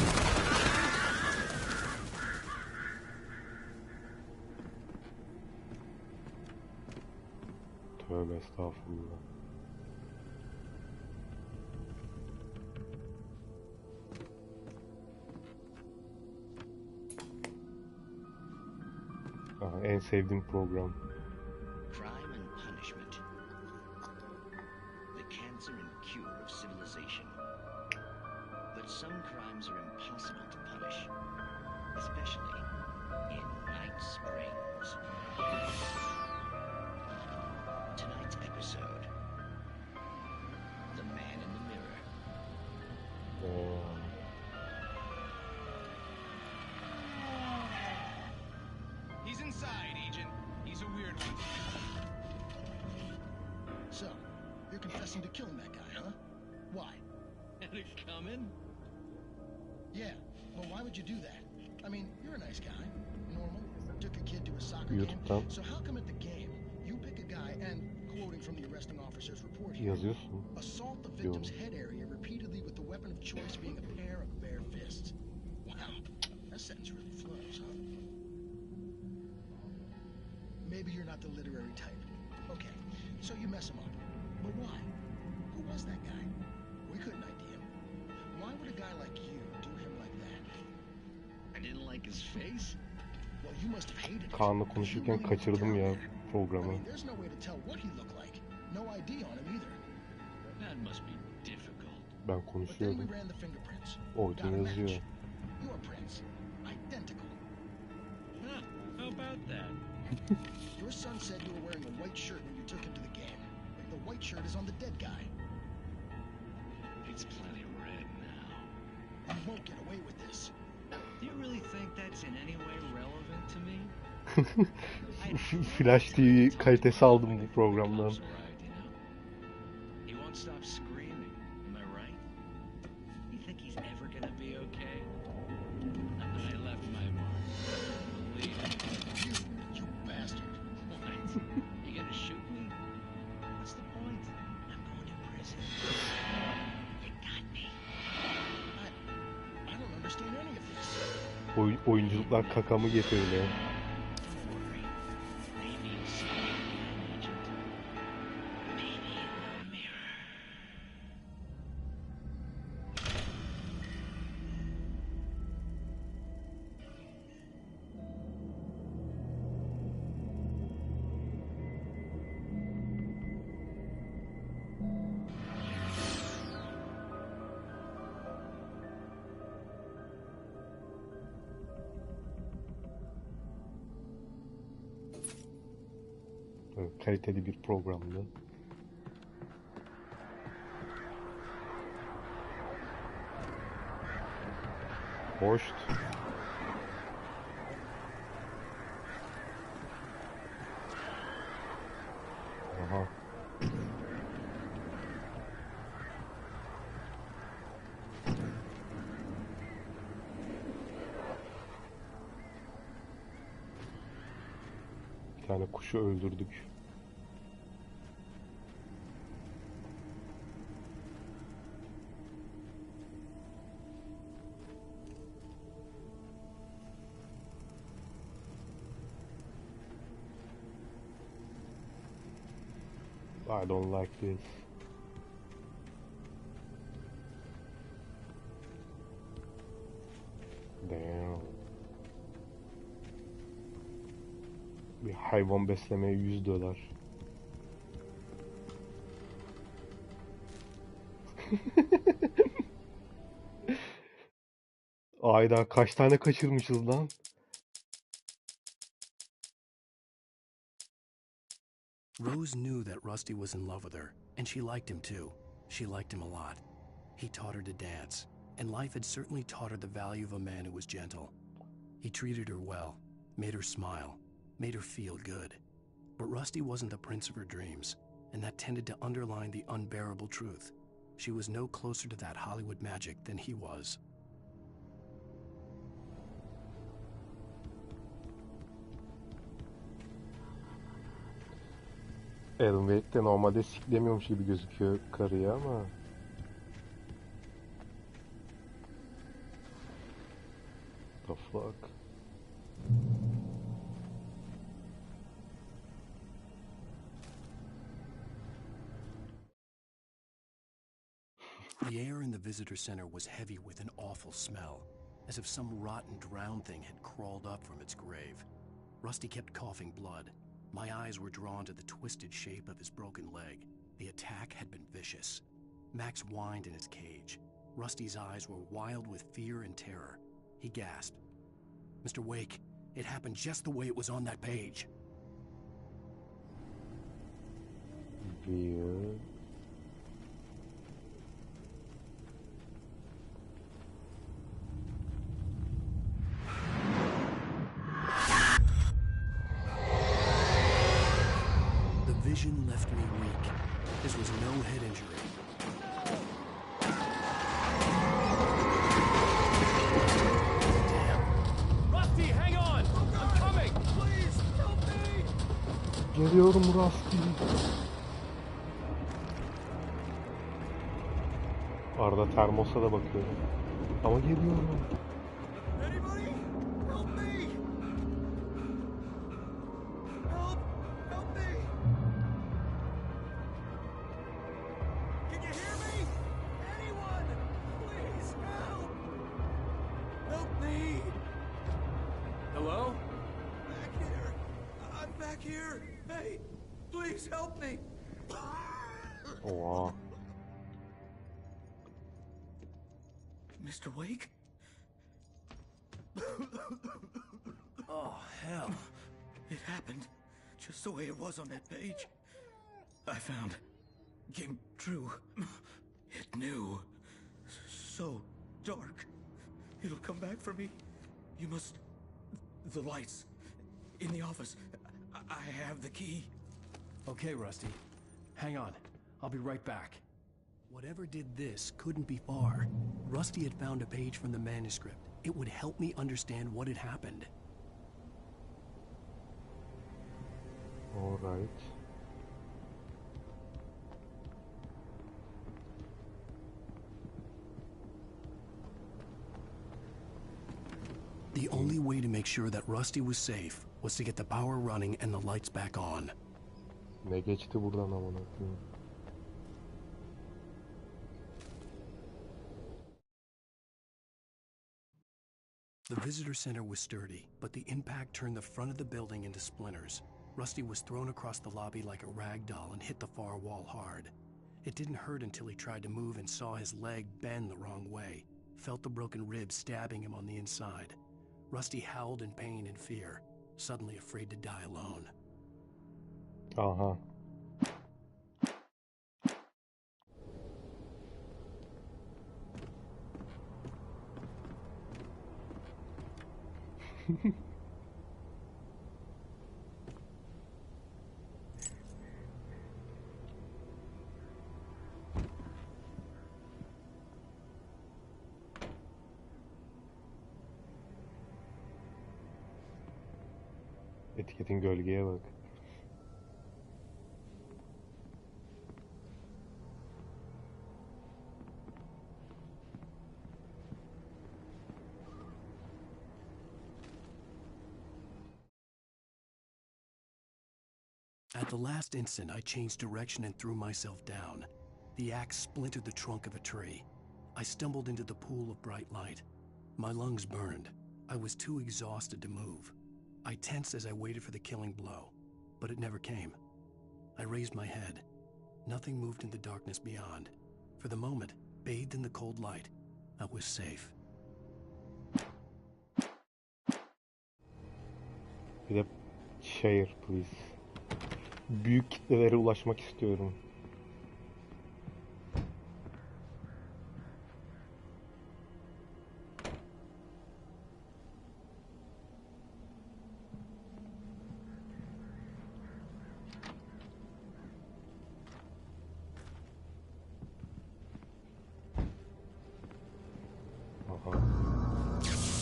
[SPEAKER 1] Tövbe estağfurullah. Aha, en sevdiğim program.
[SPEAKER 18] Crime and punishment. The cancer and cure of civilization. But some crimes are impossible to punish, especially in Night Springs. Tonight's episode, The Man in the Mirror.
[SPEAKER 19] He's inside, Agent. He's a weird one.
[SPEAKER 20] So, you're confessing to killing that guy, huh? Why?
[SPEAKER 19] Had it coming?
[SPEAKER 20] Yeah, well, why would you do that? I mean, you're a nice guy. Normal. Took a kid to a soccer
[SPEAKER 1] YouTube'dan
[SPEAKER 20] game. So how come at the game, you pick a guy and, quoting from the arresting officer's report here,
[SPEAKER 1] yazıyorsun.
[SPEAKER 20] assault the victim's head area repeatedly with the weapon of choice being a pair of bare fists? Wow, that sentence really flows, huh? Maybe you're not the literary type. Okay, so you mess him up. But why? Who was that guy? We couldn't ID him. Why would a guy like you do him like that?
[SPEAKER 18] I didn't like his face.
[SPEAKER 20] Well, you must have hated it.
[SPEAKER 1] Kaan'la konuşurken kaçırdım ya
[SPEAKER 20] I
[SPEAKER 1] programı.
[SPEAKER 20] mean, there's no way to tell what he looked like. No ID on him either.
[SPEAKER 18] That must be difficult.
[SPEAKER 1] Ben
[SPEAKER 20] But then we
[SPEAKER 1] konuşuyordum.
[SPEAKER 20] ran the fingerprints.
[SPEAKER 1] Oytun
[SPEAKER 20] Got a
[SPEAKER 1] yazıyor.
[SPEAKER 20] match. Your prints. Identical.
[SPEAKER 18] Huh, how about that?
[SPEAKER 20] Your son said you were wearing a white shirt when you took him to the game. The white shirt is on the dead guy.
[SPEAKER 18] It's plenty red now.
[SPEAKER 20] You won't get away with this.
[SPEAKER 18] Do you really think that's in any way relevant to me?
[SPEAKER 1] Flash TV kalitesi aldım bu programdan.
[SPEAKER 18] He won't stop screaming. Am I right? You think he's ever gonna be okay? I left my mark. Believe me.
[SPEAKER 20] You bastard.
[SPEAKER 18] What? You gonna shoot me? What's the point? I'm going to prison. You got me.
[SPEAKER 20] I don't understand any of this.
[SPEAKER 1] Oyunculuklar kakamı getirdi.
[SPEAKER 18] Maybe you'll see me again, Agent. Maybe in the mirror.
[SPEAKER 1] Evet, kaliteli bir programdı. Hoş. Aha. Bir tane kuşu öldürdük. I don't like this. Damn. Bir hayvan beslemeye $100. Ayda kaç tane kaçırmışız lan?
[SPEAKER 4] Rose knew that Rusty was in love with her, and she liked him too. She liked him a lot. He taught her to dance, and life had certainly taught her the value of a man who was gentle. He treated her well, made her smile, made her feel good. But Rusty wasn't the prince of her dreams, and that tended to underline the unbearable truth. She was no closer to that Hollywood magic than he was.
[SPEAKER 1] Alan Wake de normalde siklemiyormuş gibi gözüküyor karıya ama... The fuck?
[SPEAKER 4] The air in the visitor center was heavy with an awful smell, as if some rotten drowned thing had crawled up from its grave. Rusty kept coughing blood. My eyes were drawn to the twisted shape of his broken leg. The attack had been vicious. Max whined in his cage. Rusty's eyes were wild with fear and terror. He gasped. "Mr. Wake, it happened just the way it was on that page."
[SPEAKER 1] Weird.
[SPEAKER 4] The vision left me weak. This was no head injury.
[SPEAKER 19] Rusty, hang on! I'm coming! Please, help me!
[SPEAKER 1] Geliyorum Rusty. Arada termosa da bakıyorum. Ama geliyorum.
[SPEAKER 19] Anybody? Help me! Help! Help me! Can you hear me? Anyone? Please help! Help me! Hello? Back here. I'm back here. Hey, please help me.
[SPEAKER 1] Oha.
[SPEAKER 6] Mr. Wake?
[SPEAKER 15] Oh, hell.
[SPEAKER 6] It happened just the way it was on that page. I found. Came true. It knew. So dark. It'll come back for me. You must... The lights. In the office. I have the key.
[SPEAKER 4] Okay, Rusty. Hang on. I'll be right back. Whatever did this couldn't be far. Rusty had found a page from the manuscript. It would help me understand what had happened.
[SPEAKER 1] All right.
[SPEAKER 4] The only way to make sure that Rusty was safe was to get the power running and the lights back on.
[SPEAKER 1] Ne geçti buradan amına koyayım?
[SPEAKER 4] The visitor center was sturdy, but the impact turned the front of the building into splinters. Rusty was thrown across the lobby like a rag doll and hit the far wall hard. It didn't hurt until he tried to move and saw his leg bend the wrong way, felt the broken ribs stabbing him on the inside. Rusty howled in pain and fear, suddenly afraid to die alone.
[SPEAKER 1] Aha. Etiketin gölgeye bak.
[SPEAKER 4] At the last instant, I changed direction and threw myself down. The axe splintered the trunk of a tree. I stumbled into the pool of bright light. My lungs burned. I was too exhausted to move. I tensed as I waited for the killing blow, but it never came. I raised my head. Nothing moved in the darkness beyond. For the moment, bathed in the cold light, I was safe.
[SPEAKER 1] Bir de share please. Büyük kitlelere ulaşmak istiyorum.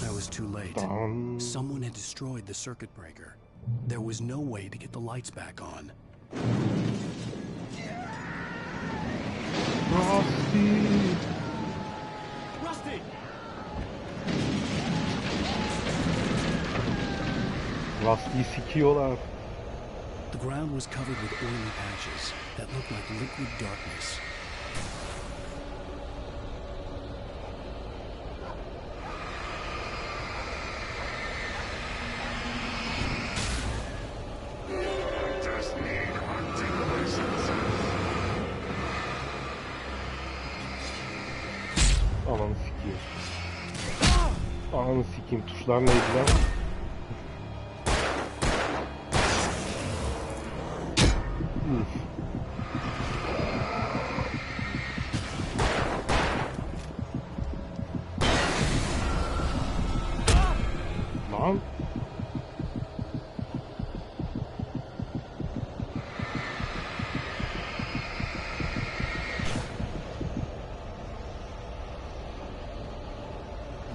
[SPEAKER 4] I was too late. Someone had destroyed the circuit breaker. There was no way to get the lights back on.
[SPEAKER 19] Rusty!
[SPEAKER 1] Rusty'yi sikiyorlar.
[SPEAKER 4] The ground was covered with oily patches that looked like liquid darkness.
[SPEAKER 1] Ananı sikeyim. Ananı sikeyim. Tuşlar neydi lan? Uf. Lan.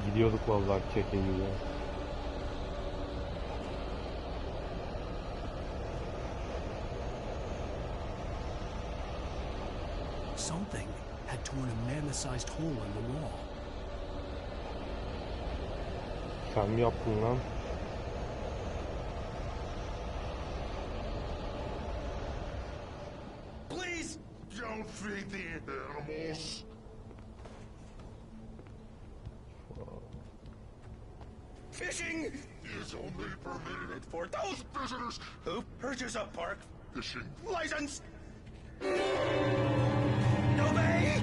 [SPEAKER 1] Gidiyorduk vallahi keke gibi.
[SPEAKER 4] Something had torn a mammoth-sized hole in the wall.
[SPEAKER 1] Sen mi yaptın lan?
[SPEAKER 19] Please don't feed the animals. Fishing is only permitted for those visitors who purchase a park fishing license. Obey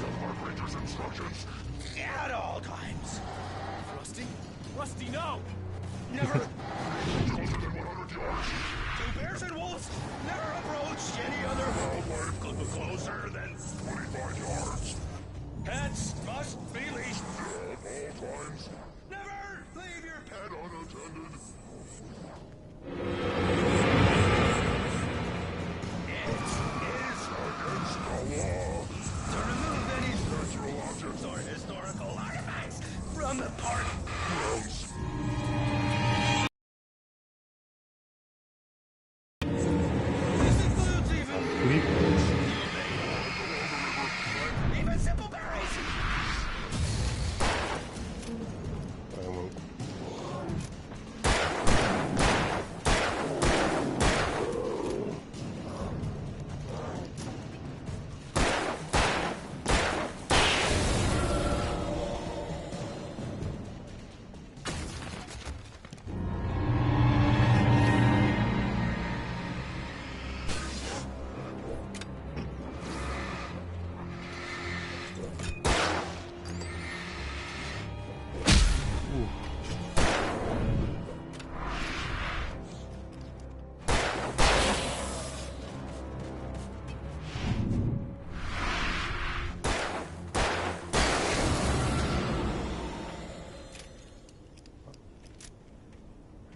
[SPEAKER 19] the park ranger's instructions at all times. Rusty? Rusty, no! Never closer than 100 yards. Two bears and wolves never approach any other wildlife closer than 25 yards. Pets must be leashed at all times. Never leave your pet unattended. It is against the law to remove any natural objects or historical artifacts from the park grounds. This includes even simple berries.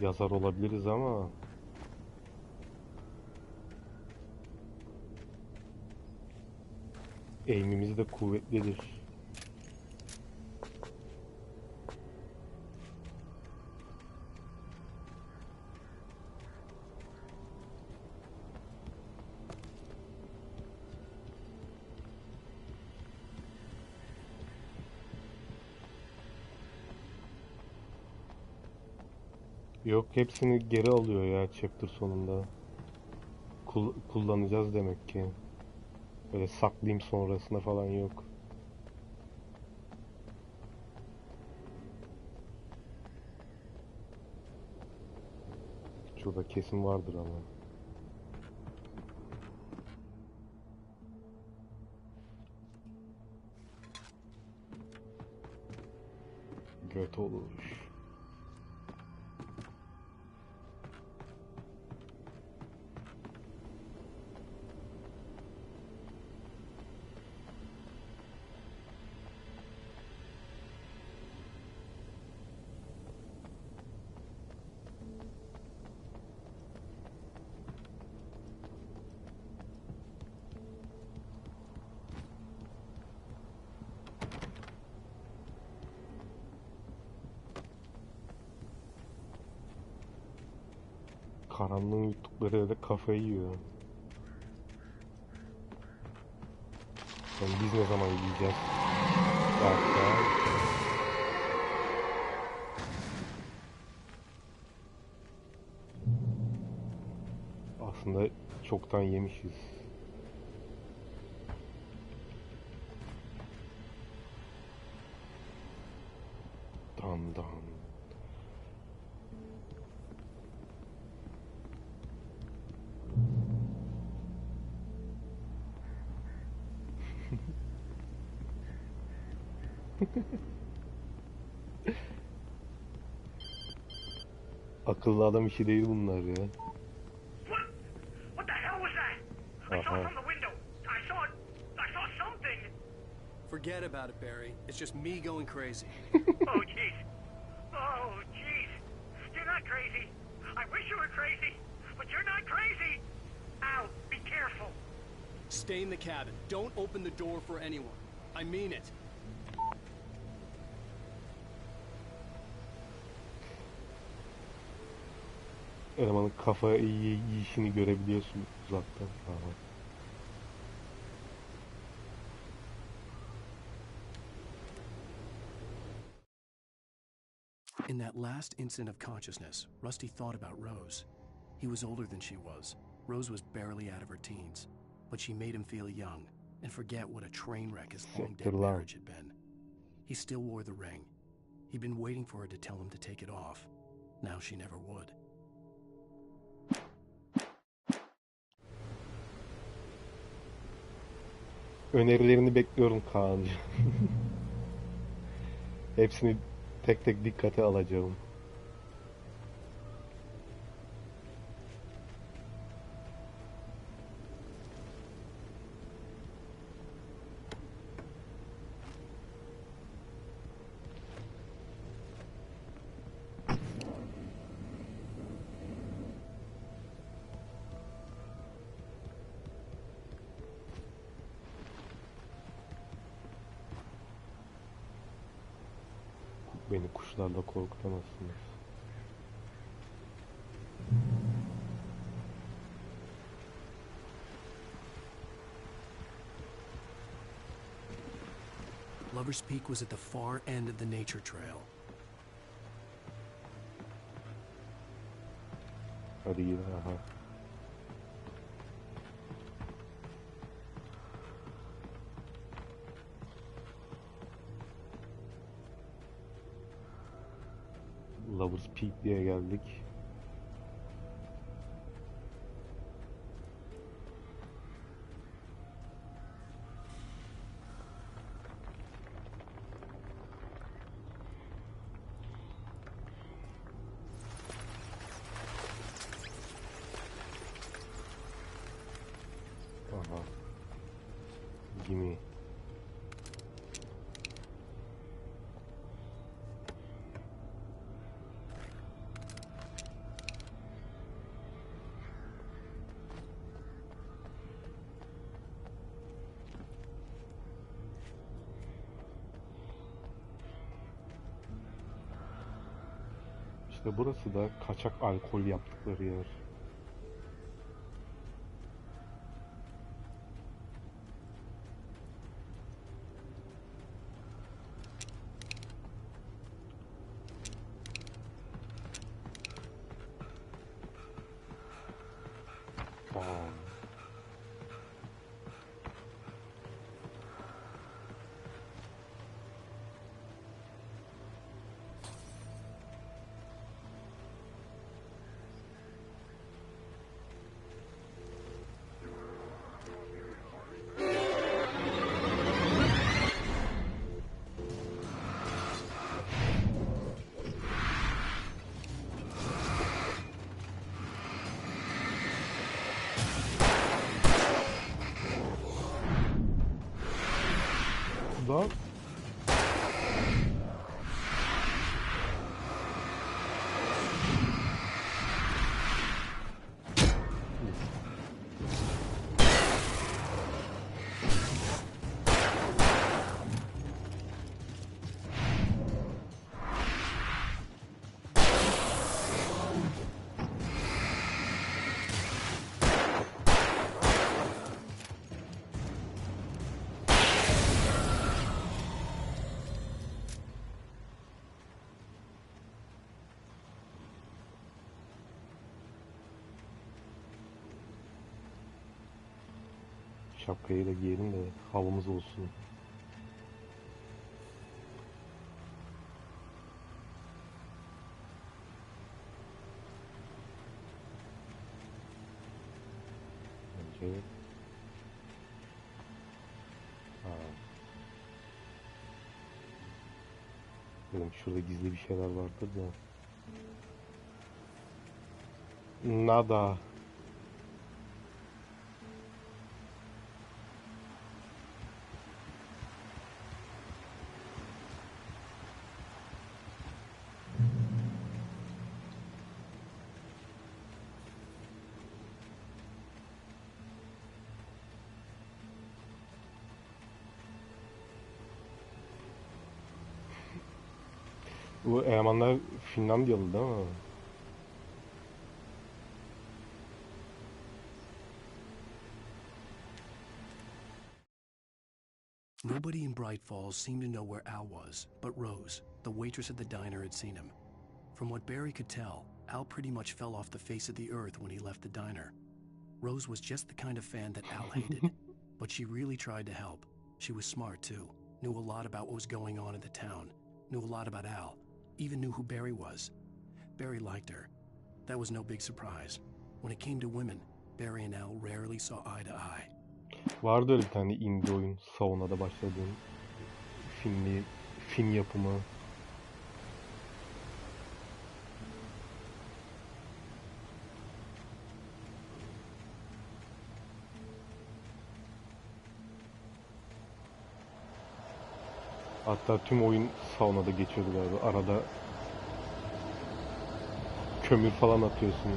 [SPEAKER 1] Yazar olabiliriz ama aim'imiz de kuvvetlidir. Yok, hepsini geri alıyor ya chapter sonunda. kullanacağız demek ki. Böyle saklayayım sonrasında falan yok. Şurada kesin vardır ama. Göt olur. Karanlığın yuttukları öyle kafayı yiyor. Yani biz ne zaman yiyeceğiz? Derken... Aslında çoktan yemişiz. Dan dan. Akıllı adam işi değil bunlar ya.
[SPEAKER 11] What the hell was that? I saw it from the window. I saw something.
[SPEAKER 4] Forget about it, Barry. It's just me going crazy.
[SPEAKER 11] Oh, jeez. Oh, jeez. You're not crazy. I wish you were crazy, but you're not crazy. Al, be careful.
[SPEAKER 4] Stay in the cabin. Don't open the door for anyone. I mean it.
[SPEAKER 1] Elemanın kafa yiyişini görebiliyorsun uzaktan. Aha.
[SPEAKER 4] In that last instant of consciousness, Rusty thought about Rose. He was older than she was. Rose was barely out of her teens, but she made him feel young and forget what a train wreck his long-dead marriage had been. He still wore the ring. He'd been waiting for her to tell him to take it off. Now she never would.
[SPEAKER 1] Önerilerini bekliyorum Kaan'cığım. Hepsini tek tek dikkate alacağım. Beni kuşlarla korkutamazsınız.
[SPEAKER 4] Lover's Peak was at the far end of the nature trail.
[SPEAKER 1] Hadi gir, aha. Lover's Peak diye geldik. Aha. Gimme. İşte burası da kaçak alkol yaptıkları yer. Tamam. şapkayı da giyelim de havamız olsun. Önce... Benim şurada gizli bir şeyler vardır da. Nada. Bu elemanlar Finlandiyalı değil mi?
[SPEAKER 4] Nobody in Bright Falls seemed to know where Al was, but Rose, the waitress at the diner, had seen him. From what Barry could tell, Al pretty much fell off the face of the earth when he left the diner. Rose was just the kind of fan that Al hated, but she really tried to help. She was smart too, knew a lot about what was going on in the town, knew a lot about Al, even knew who Barry was. Barry liked her. That was no big surprise. When it came to women, Barry and Al rarely saw eye to eye.
[SPEAKER 1] Vardı öyle bir tane indie oyun, Sauna'da başladığım Fin yapımı. Hatta tüm oyun Sauna'da geçiyordu galiba. Arada kömür falan atıyorsun.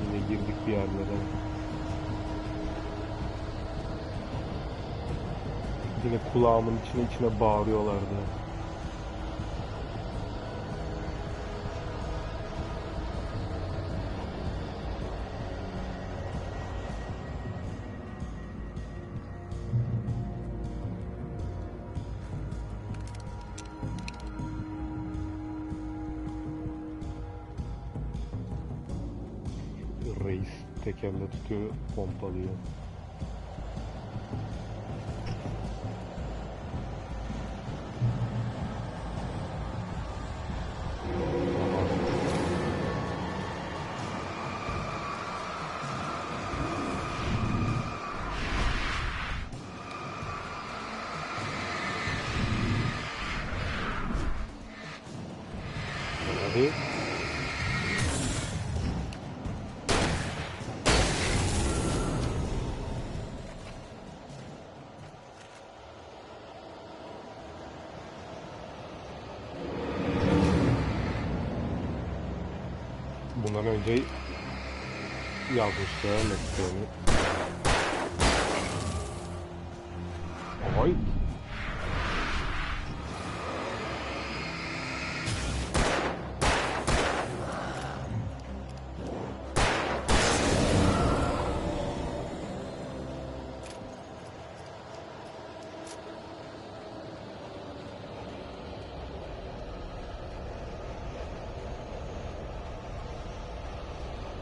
[SPEAKER 1] Yine girdik bir yerlere. Yine kulağımın içine bağırıyorlardı. Reis tekerle tutuyor, pompalıyor. Hadi. Bundan önce yazmışlar mesleğini. Ay.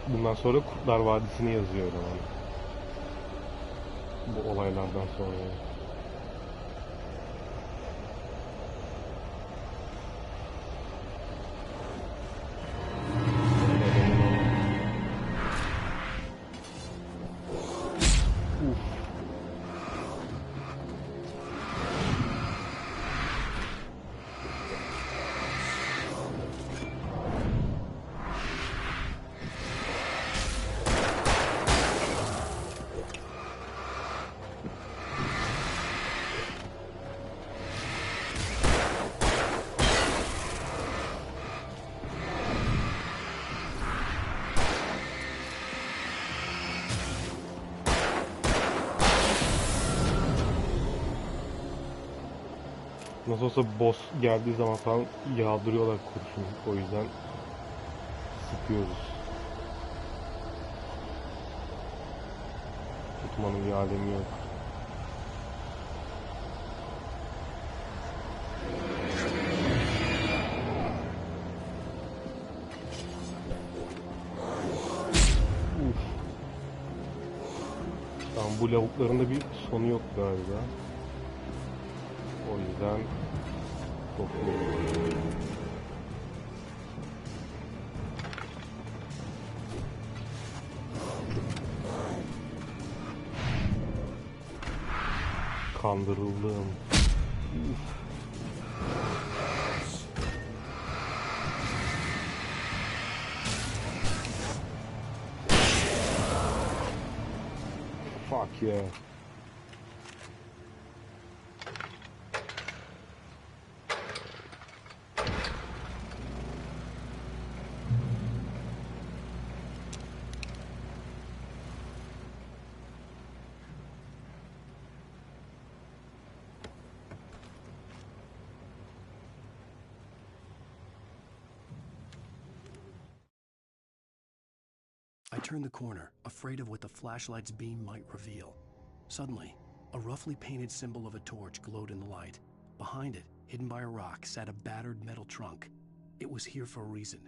[SPEAKER 1] Bundan sonra Kurtlar Vadisi'ni yazıyor eleman. Bu olaylardan sonra. Nasıl olsa boss geldiği zaman falan yağdırıyorlar kurşun. O yüzden sıkıyoruz. Tutmanın bir alemi yok. bu lavukların da bir sonu yok galiba. O yüzden çok iyi. Kandırıldım. Fuck yeah.
[SPEAKER 4] I turned the corner, afraid of what the flashlight's beam might reveal. Suddenly, a roughly painted symbol of a torch glowed in the light. Behind it, hidden by a rock, sat a battered metal trunk. It was here for a reason,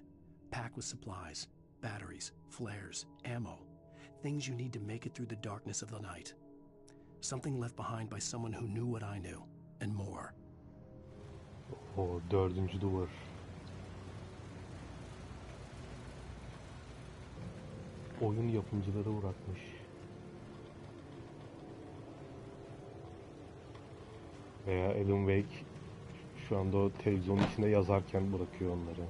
[SPEAKER 4] packed with supplies, batteries, flares, ammo, things you need to make it through the darkness of the night. Something left behind by someone who knew what I knew, and more.
[SPEAKER 1] O dördüncü duvar. Oyun yapımcıları bırakmış. Veya Alan Wake şu anda o televizyonun içinde yazarken bırakıyor onları.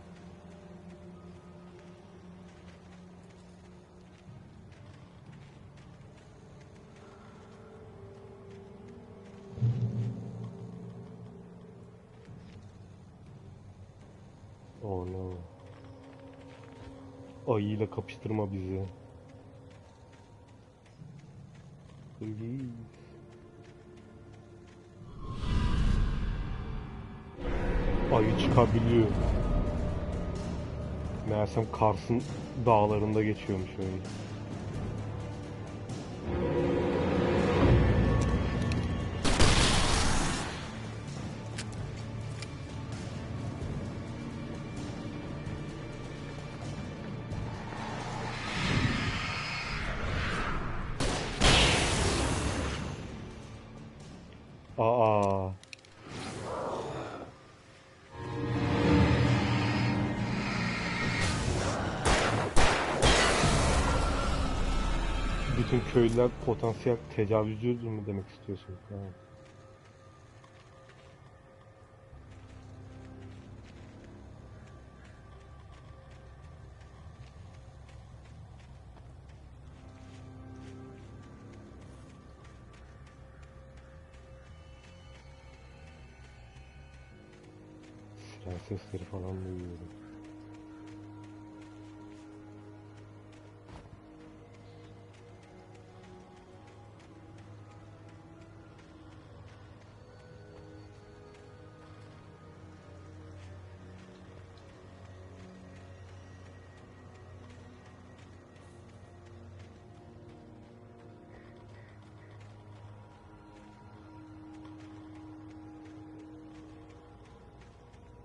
[SPEAKER 1] Oh no. Ayıyla kapıştırma bizi. Please. Ayı çıkabiliyor. Meğersem Kars'ın dağlarında geçiyormuş öyle. Aa. Bütün köylüler potansiyel tecavüzcüdür mü demek istiyorsun? Ha. Siren sesleri falan duyuyorum.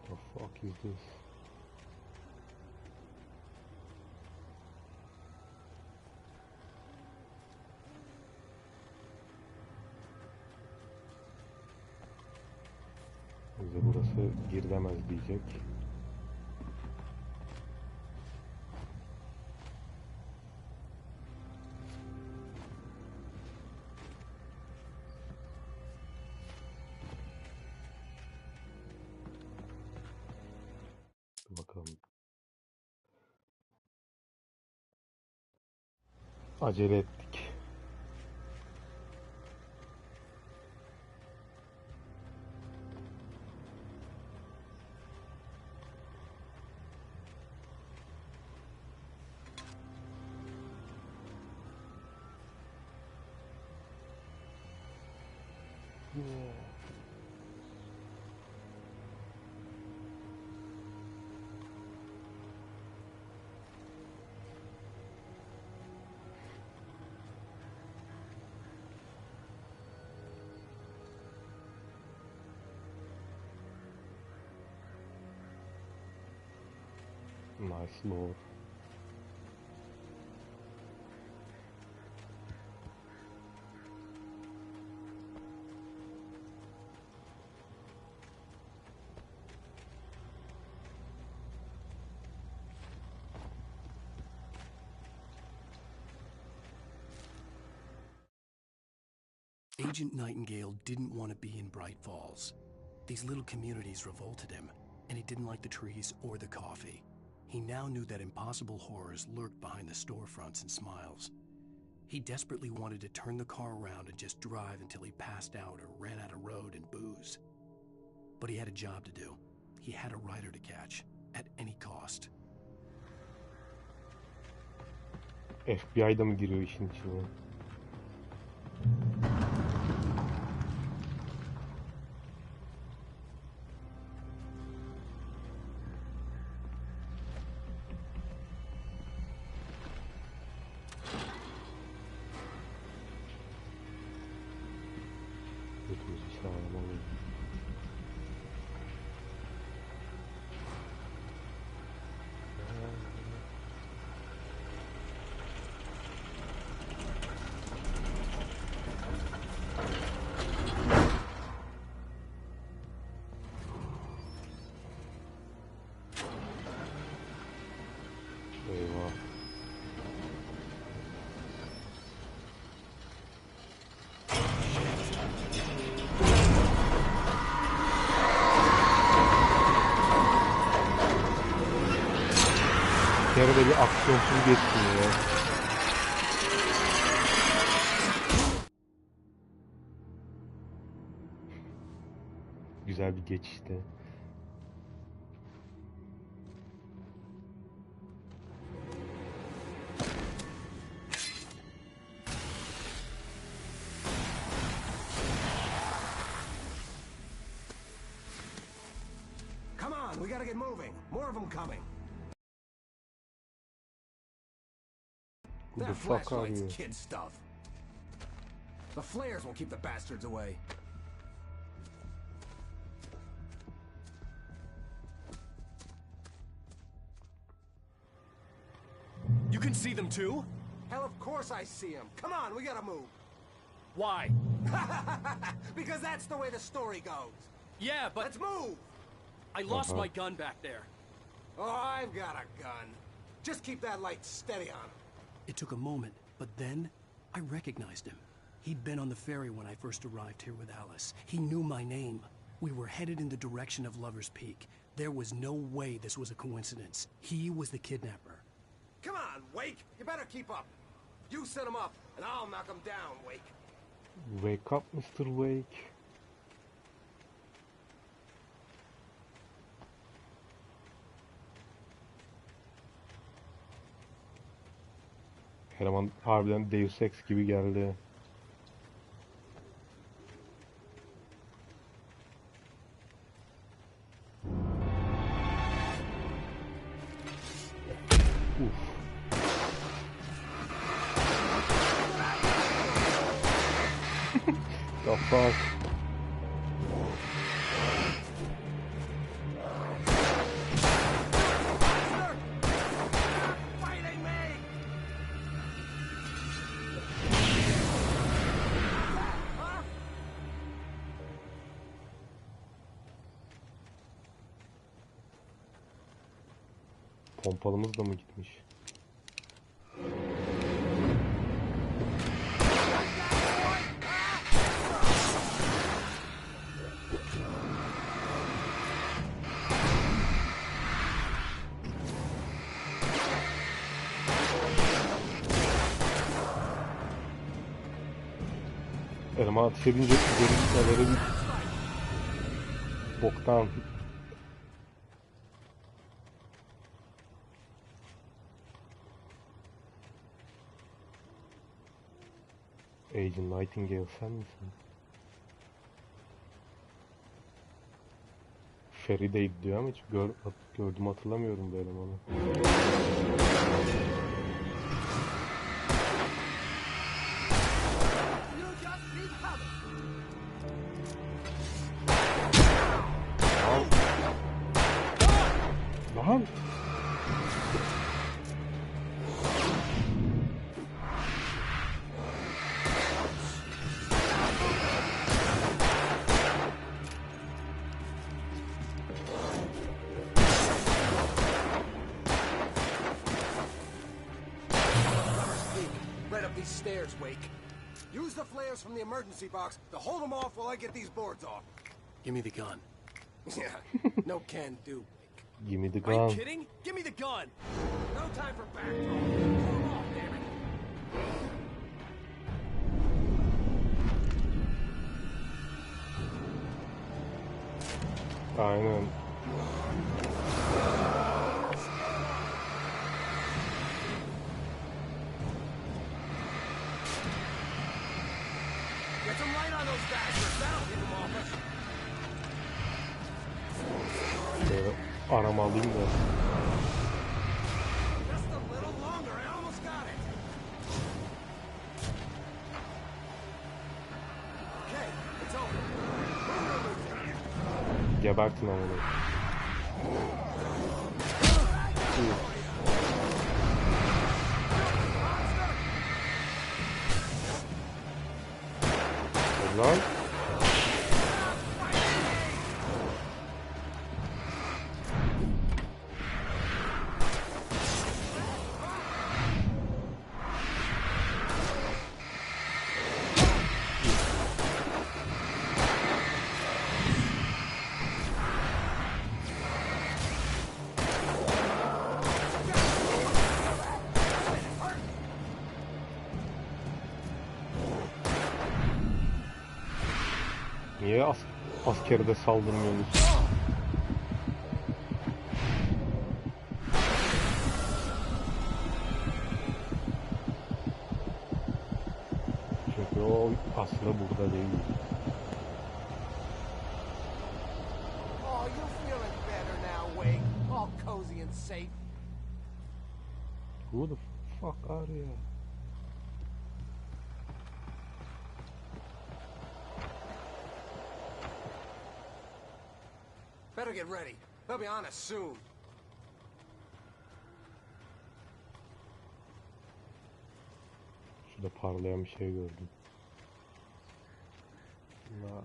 [SPEAKER 1] The fuck is this? Bize burası girilemez diyecek. Bakalım. Acele ettik. Nice lore.
[SPEAKER 4] Agent Nightingale didn't want to be in Bright Falls. These little communities revolted him, and he didn't like the trees or the coffee. He now knew that impossible horrors lurked behind the storefronts and smiles. He desperately wanted to turn the car around and just drive until he passed out or ran out of road and booze. But he had a job to do. He had a rider to catch, at any cost.
[SPEAKER 1] FBI'da mı giriyor işin içine? Götümüzü sağlamalıyız. Eyvah. Bir kere de bir aksiyonsuz geçsin ya. Güzel bir geçişti.
[SPEAKER 12] Come on, we gotta get moving. More of them coming.
[SPEAKER 1] Who the
[SPEAKER 12] That
[SPEAKER 1] fuck are
[SPEAKER 12] flashlight's
[SPEAKER 1] you?
[SPEAKER 12] kid stuff. The flares will keep the bastards away.
[SPEAKER 4] You can see them too?
[SPEAKER 12] Hell, of course I see them. Come on, we gotta move.
[SPEAKER 4] Why?
[SPEAKER 12] Because that's the way the story goes.
[SPEAKER 4] Yeah, but...
[SPEAKER 12] Let's move!
[SPEAKER 4] I lost my gun back there.
[SPEAKER 12] Oh, I've got a gun. Just keep that light steady on him.
[SPEAKER 4] It took a moment, but then I recognized him. He'd been on the ferry when I first arrived here with Alice. He knew my name. We were headed in the direction of Lover's Peak. There was no way this was a coincidence. He was the kidnapper.
[SPEAKER 12] Come on, Wake. You better keep up. You set him up, and I'll knock him down, Wake.
[SPEAKER 1] Wake up, Mr. Wake. Eleman harbiden Deus Ex gibi geldi. Uf. The fuck? Pompalımız da mı gitmiş? Eleman ateş edince üzerinde bir boktan. Agent Nightingale sen misin? Feride'ydi diyor ama hiç gördüm hatırlamıyorum bu elemanı. Lan!
[SPEAKER 12] Right up these stairs, Wake.
[SPEAKER 21] Use the flares from the emergency box to hold them off while I get these boards off.
[SPEAKER 4] Give me the gun.
[SPEAKER 21] Yeah, no can do.
[SPEAKER 1] Give me the
[SPEAKER 21] Are you
[SPEAKER 1] gun.
[SPEAKER 21] kidding? Give me the gun. No time for back talk. Pull them off, damn it.
[SPEAKER 1] Aynen.
[SPEAKER 21] Get some light on those bastards. That'll keep them off us.
[SPEAKER 1] Şöyle aramalıyım da.
[SPEAKER 21] Just a little longer. I almost got it. Okay, it's over.
[SPEAKER 1] Gebertin onu. Lan. Niye askeri de saldırmıyorsunuz? Çünkü o aslında burada değil.
[SPEAKER 21] Oh, you're feeling better now, Wake. All cozy and safe.
[SPEAKER 1] Who the fuck are you?
[SPEAKER 21] Better get ready. They'll be on us soon.
[SPEAKER 1] Şurada parlayan bir şey gördüm. Not.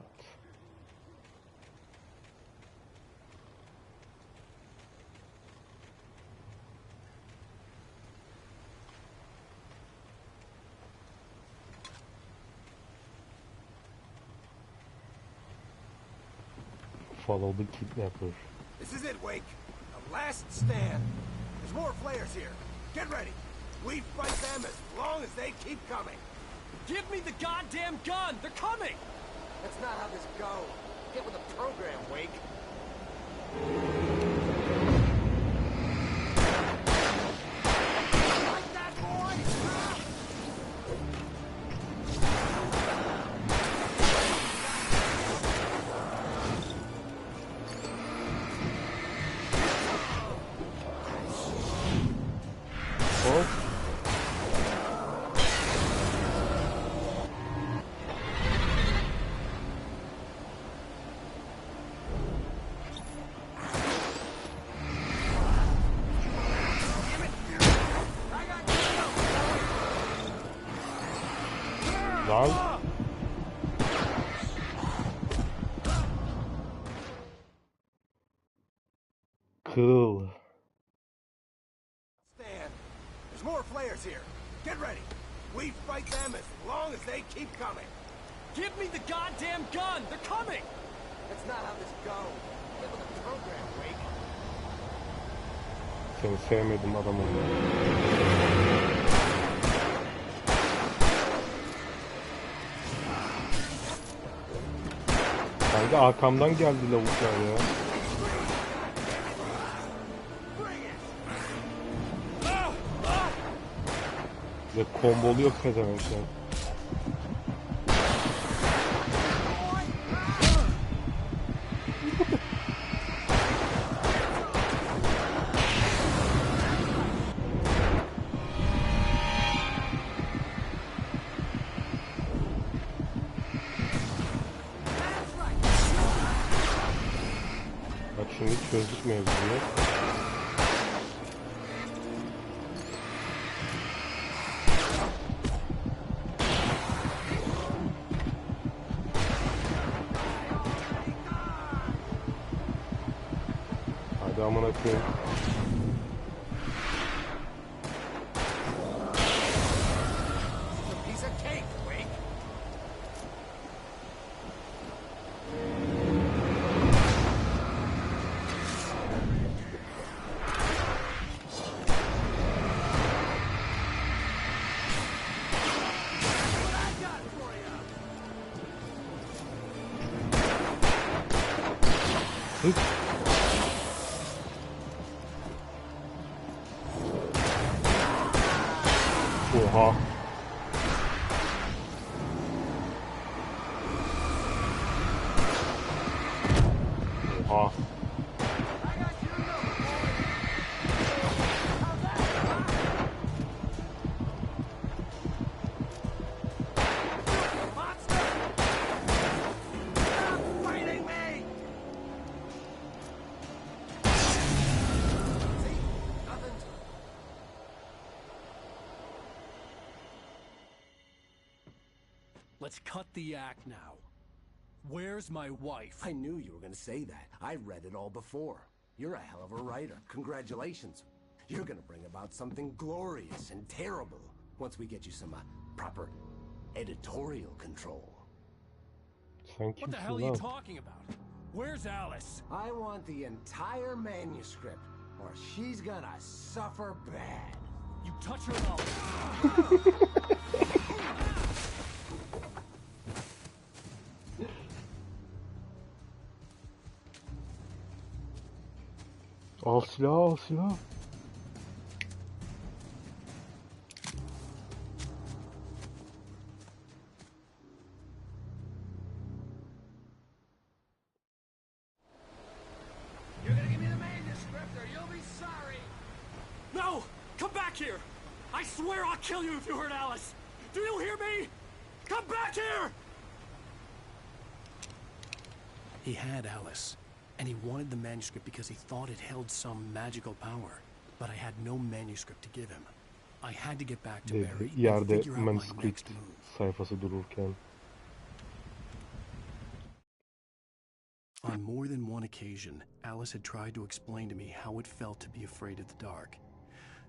[SPEAKER 1] Follow the kidnapper.
[SPEAKER 21] This is it, Wake. The last stand. There's more flares here. Get ready. We fight them as long as they keep coming.
[SPEAKER 17] Give me the goddamn gun! They're coming!
[SPEAKER 21] That's not how this goes. Get with the program, Wake. Like that, boy! Ah!
[SPEAKER 1] Hop. Lan. Cool.
[SPEAKER 21] Stand. There's more flares here. Get ready. We fight them as long as they keep coming.
[SPEAKER 17] Give me the goddamn gun! They're coming!
[SPEAKER 21] That's not how this goes. Get with the program, Wake.
[SPEAKER 1] Seni sevmedim adamım. Kanka arkamdan geldi lavuklar ya. Ve komboluyor pezevenkler. Bak şimdi çözdük mevzuyu. Hadi amına koyayım.
[SPEAKER 21] It's a piece of cake, Wake.
[SPEAKER 1] Sık. Oha. Oha.
[SPEAKER 4] Let's cut the act now. Where's my wife?
[SPEAKER 2] I knew you were gonna say that. I read it all before. You're a hell of a writer. Congratulations. You're gonna bring about something glorious and terrible once we get you some proper editorial control.
[SPEAKER 4] What the hell are you talking about? Where's Alice?
[SPEAKER 2] I want the entire manuscript, or she's gonna suffer bad.
[SPEAKER 4] You touch her and I'll...
[SPEAKER 1] Al silahı, al silahı.
[SPEAKER 4] You're gonna give me the manuscript or you'll be sorry. No! Come back here! I swear I'll kill you if you hurt Alice! Do you hear me? Come back here! He had Alice, and he wanted the manuscript because he thought it held some magical power. But I had no manuscript to give him. I had to get back to Barry and
[SPEAKER 1] Yerde
[SPEAKER 4] figure out my
[SPEAKER 1] manuscript
[SPEAKER 4] next move.
[SPEAKER 1] sayfası dururken.
[SPEAKER 4] On more than one occasion, Alice had tried to explain to me how it felt to be afraid of the dark.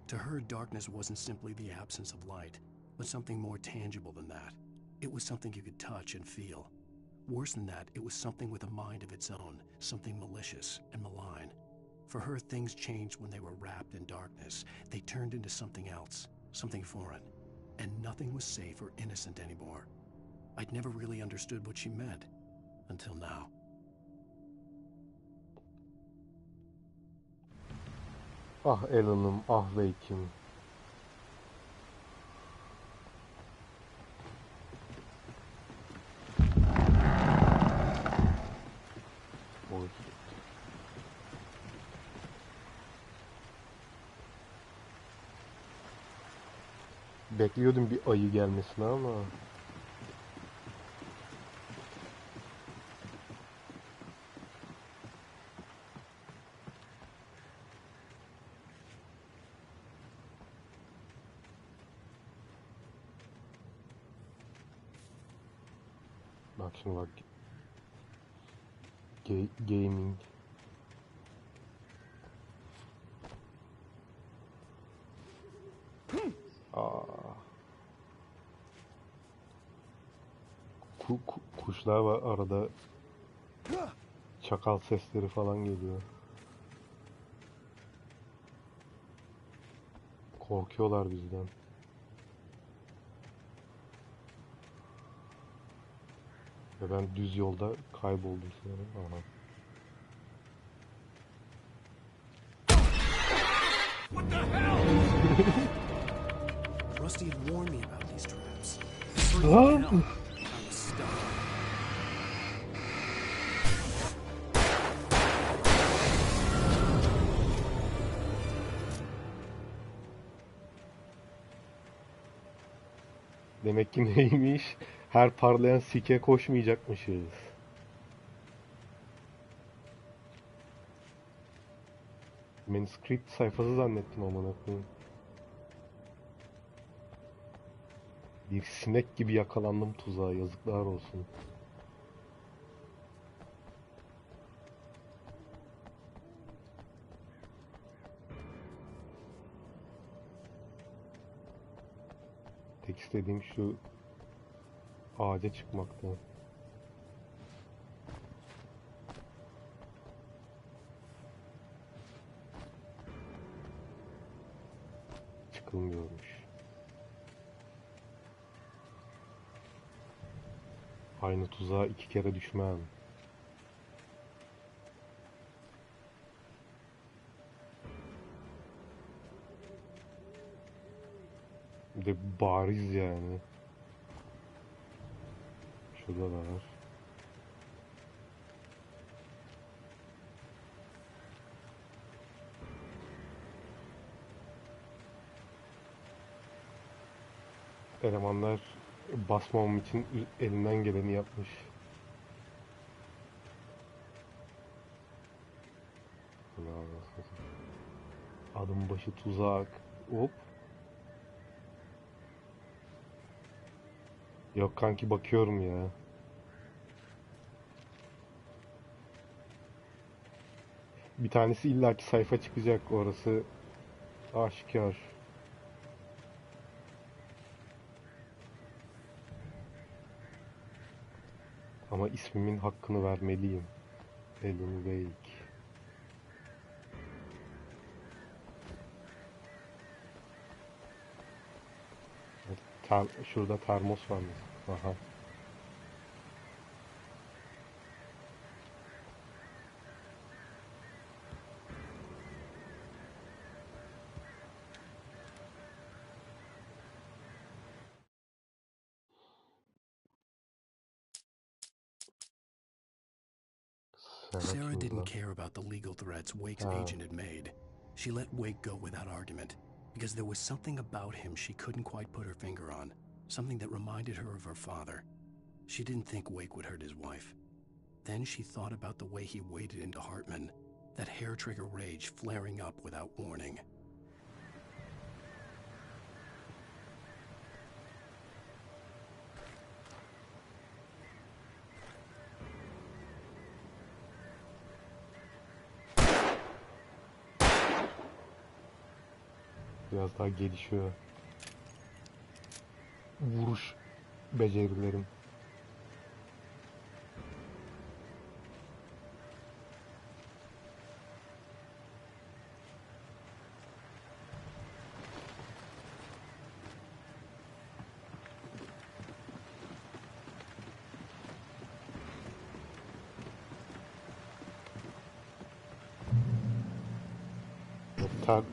[SPEAKER 4] To her, darkness wasn't simply the absence of light, but something more tangible than that. It was something you could touch and feel. Worse than that, it was something with a mind of its own, something malicious and malign. For her, things changed when they were wrapped in darkness. They turned into something else, something foreign, and nothing was safe or innocent anymore. I'd never really understood what she meant, until now.
[SPEAKER 1] Ah Alan'ım, ah Wake'im. Oy. Bekliyordum bir ayı gelmesini ama. Bak şimdi bak. Gaming. Kuşlar var arada, çakal sesleri falan geliyor. Korkuyorlar bizden. Ve ben düz yolda kayboldum sanırım. Aha.
[SPEAKER 4] What the hell? Rusty had warned me about these traps. I was stuck.
[SPEAKER 1] Demek ki neymiş? Her parlayan sike koşmayacakmışız. Manuscript sayfası zannettim amına koyayım. Bir sinek gibi yakalandım tuzağa, yazıklar olsun. Tek istediğim şu ağaca çıkmakta. Çıkılmıyormuş. Aynı tuzağa 2 kere düşmem. Bir de bariz yani. Şurada da var. Elemanlar basmamam için elinden geleni yapmış. Adım başı tuzak. Hop. Yok kanki, bakıyorum ya. Bir tanesi illaki sayfa çıkacak, orası aşikar. Ama ismimin hakkını vermeliyim. Alan Wake. Şurada termos var mesela. Aha.
[SPEAKER 4] Sarah didn't care about the legal threats Wake's agent had made. She let Wake go without argument, because there was something about him she couldn't quite put her finger on, something that reminded her of her father. She didn't think Wake would hurt his wife. Then she thought about the way he waded into Hartman, that hair-trigger rage flaring up without warning.
[SPEAKER 1] Biraz daha gelişiyor vuruş becerilerim.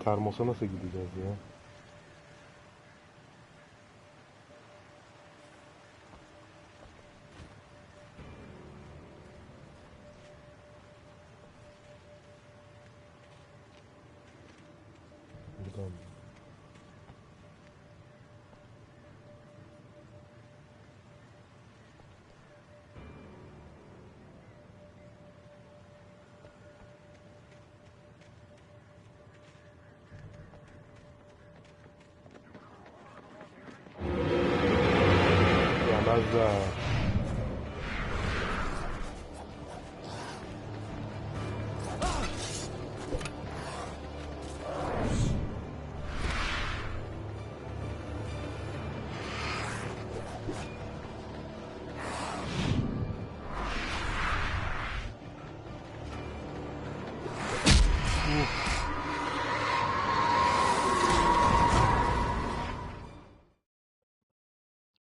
[SPEAKER 1] Termosa nasıl gideceğiz ya? Buradan. Yemezler.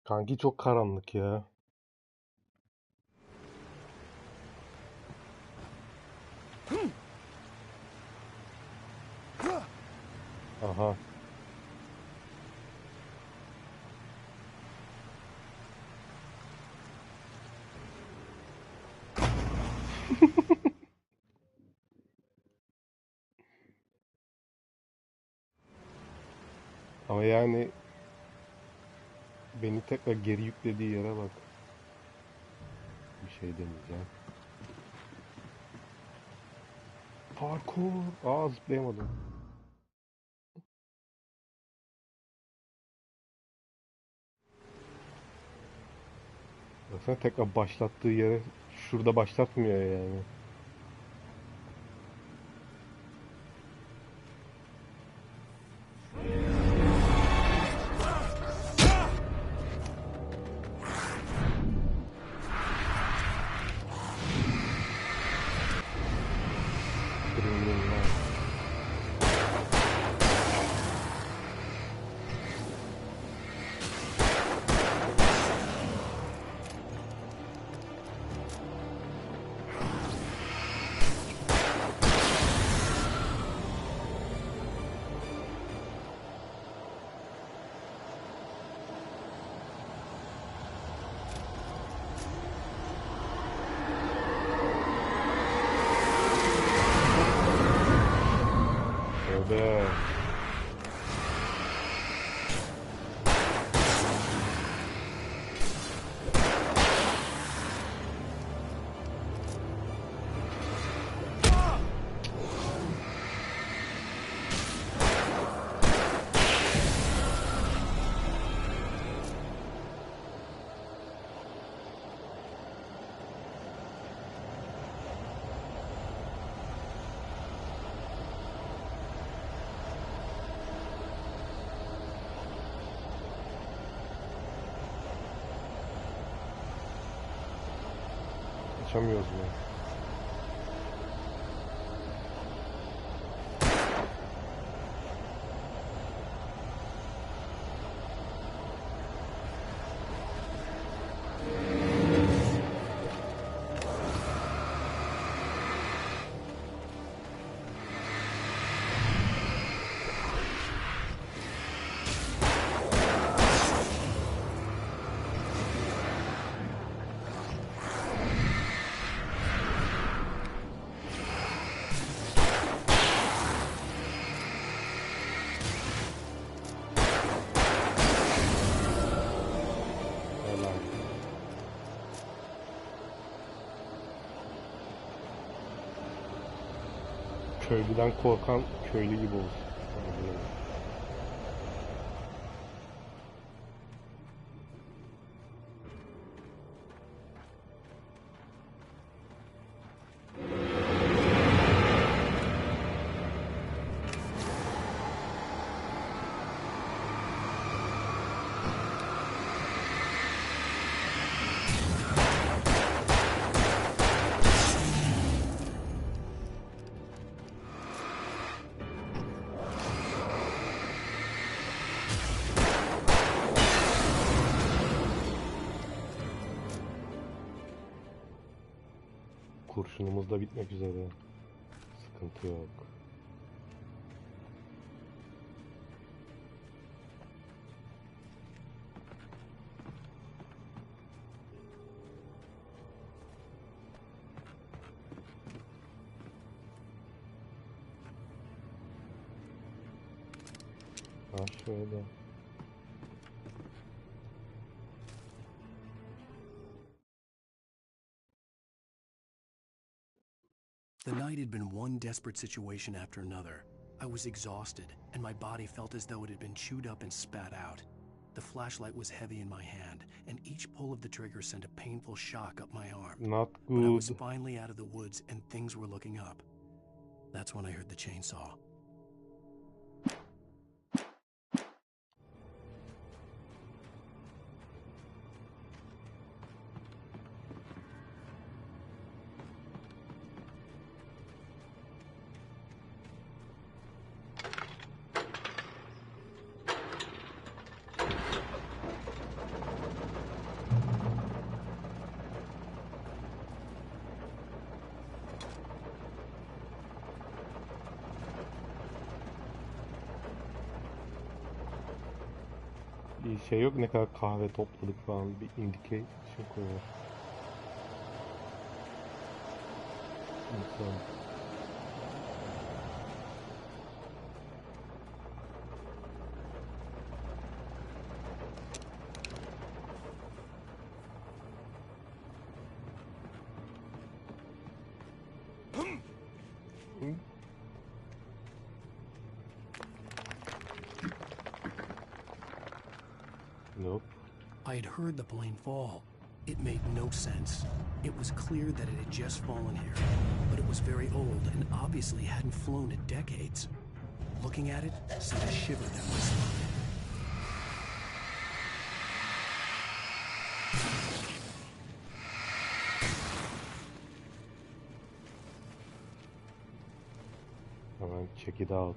[SPEAKER 1] Kanki çok karanlık ya. Aha. Ama yani beni tekrar geri yüklediği yere bak. Bir şey demeyeceğim. Parkur. Aa, zıplayamadım. Baksana, tekrar başlattığı yere şurada başlatmıyor yani. Kaçamıyoruz mu? Köylüden korkan köylü gibi olsun. Kurşunumuz da bitmek üzere. Sıkıntı yok. Ha şöyle.
[SPEAKER 4] The night had been one desperate situation after another. I was exhausted, and my body felt as though it had been chewed up and spat out. The flashlight was heavy in my hand, and each pull of the trigger sent a painful shock up my arm.
[SPEAKER 1] Not
[SPEAKER 4] But I was
[SPEAKER 1] good.
[SPEAKER 4] finally out of the woods, and things were looking up. That's when I heard the chainsaw.
[SPEAKER 1] Bir şey yok, ne kadar kahve topladık falan, bir indicate şey koyuyor. İnsan. Nope.
[SPEAKER 4] I had heard the plane fall. It made no sense. It was clear that it had just fallen here, but it was very old and obviously hadn't flown in decades. Looking at it sent a shiver down my spine.
[SPEAKER 1] Hemen check it out.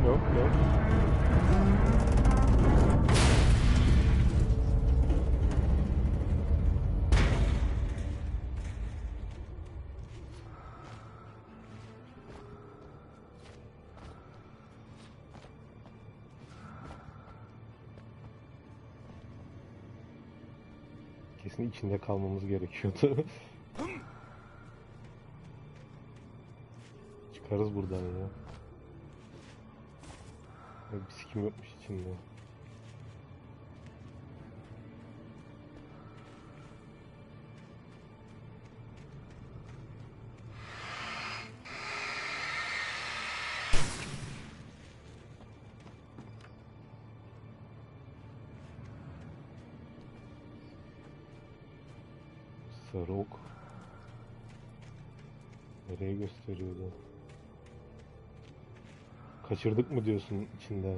[SPEAKER 1] Nope. Kesin içinde kalmamız gerekiyordu. Çıkarız buradan ya. Bir sikim yokmuş içinde. Sarı ok. Nereye gösteriyordu? Kaçırdık mı diyorsun içinde?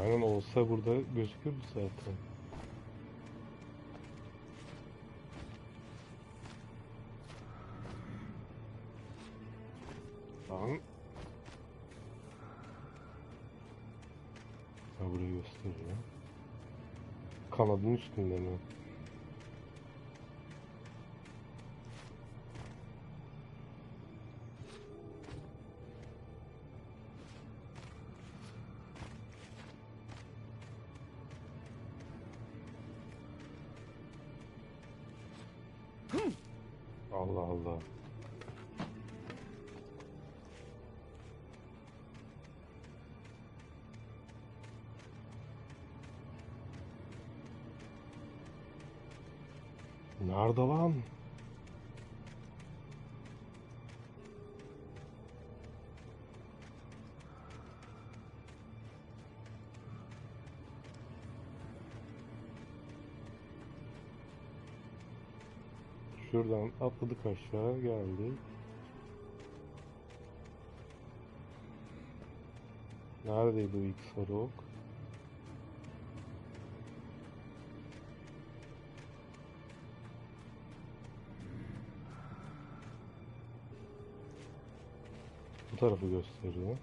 [SPEAKER 1] Aynen olsa burada gözükürdü zaten. Lan. Ha, burayı gösteriyor. Kanadın üstünde mi? Allah Allah. Nerede lan? Şuradan atladık aşağı geldik. Neredeydi o ilk sarı ok? Bu tarafı gösteriyor.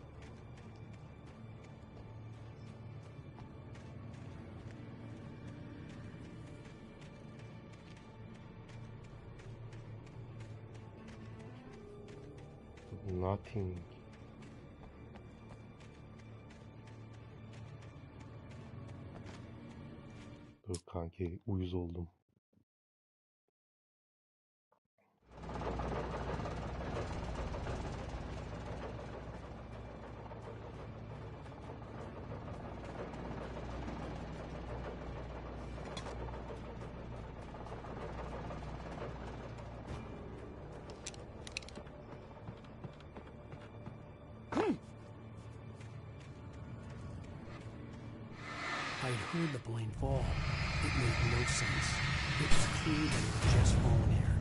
[SPEAKER 1] Nothing. Dur kanki, uyuz oldum.
[SPEAKER 4] I'd heard the plane fall. It made no sense. It was clear that it had just fallen here,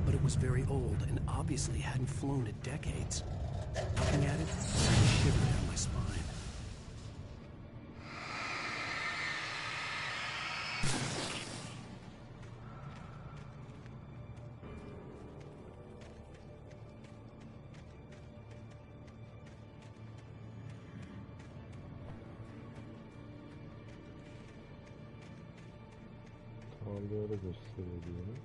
[SPEAKER 4] but it was very old and obviously hadn't flown in decades. Looking at it, I sent a shiver down my spine.
[SPEAKER 1] Tamam, böyle gösterebilirim.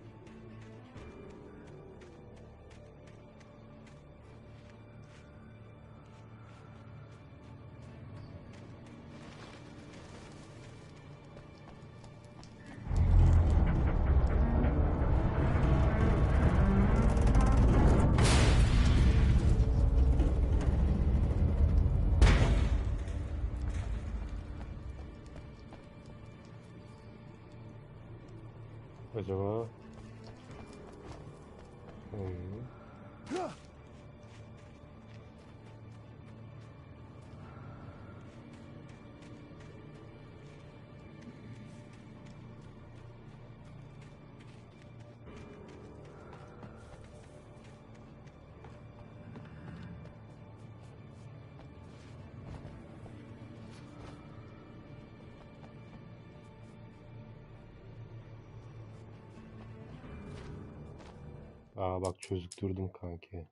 [SPEAKER 1] Acaba... Aa bak, çözüktürdüm kanki.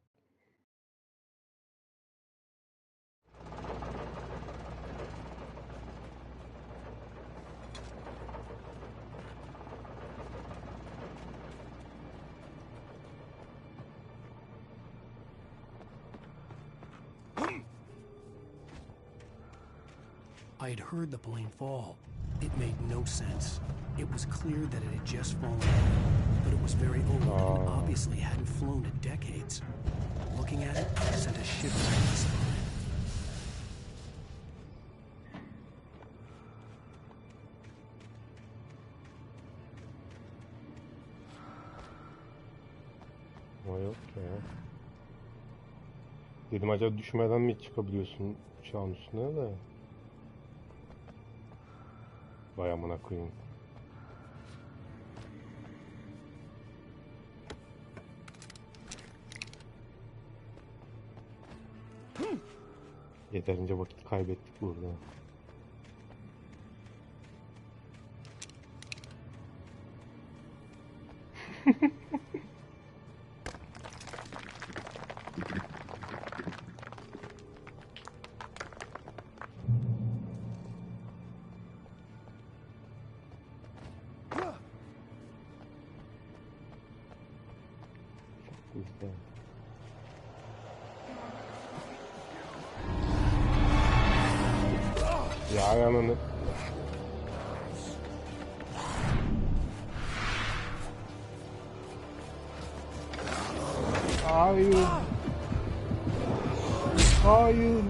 [SPEAKER 4] I had heard the plane fall. It made no sense. It was clear that it had just fallen. but it was very old and obviously hadn't flown in decades. Looking at it sent a shiver down my spine.
[SPEAKER 1] Ama yok ya. Dedim acaba düşmeden mi çıkabiliyorsun uçağın üstüne de. Vay amına koyayım. Yeterince vakit kaybettik burada. Güzel. Ya yanını. Hayır. Hayır.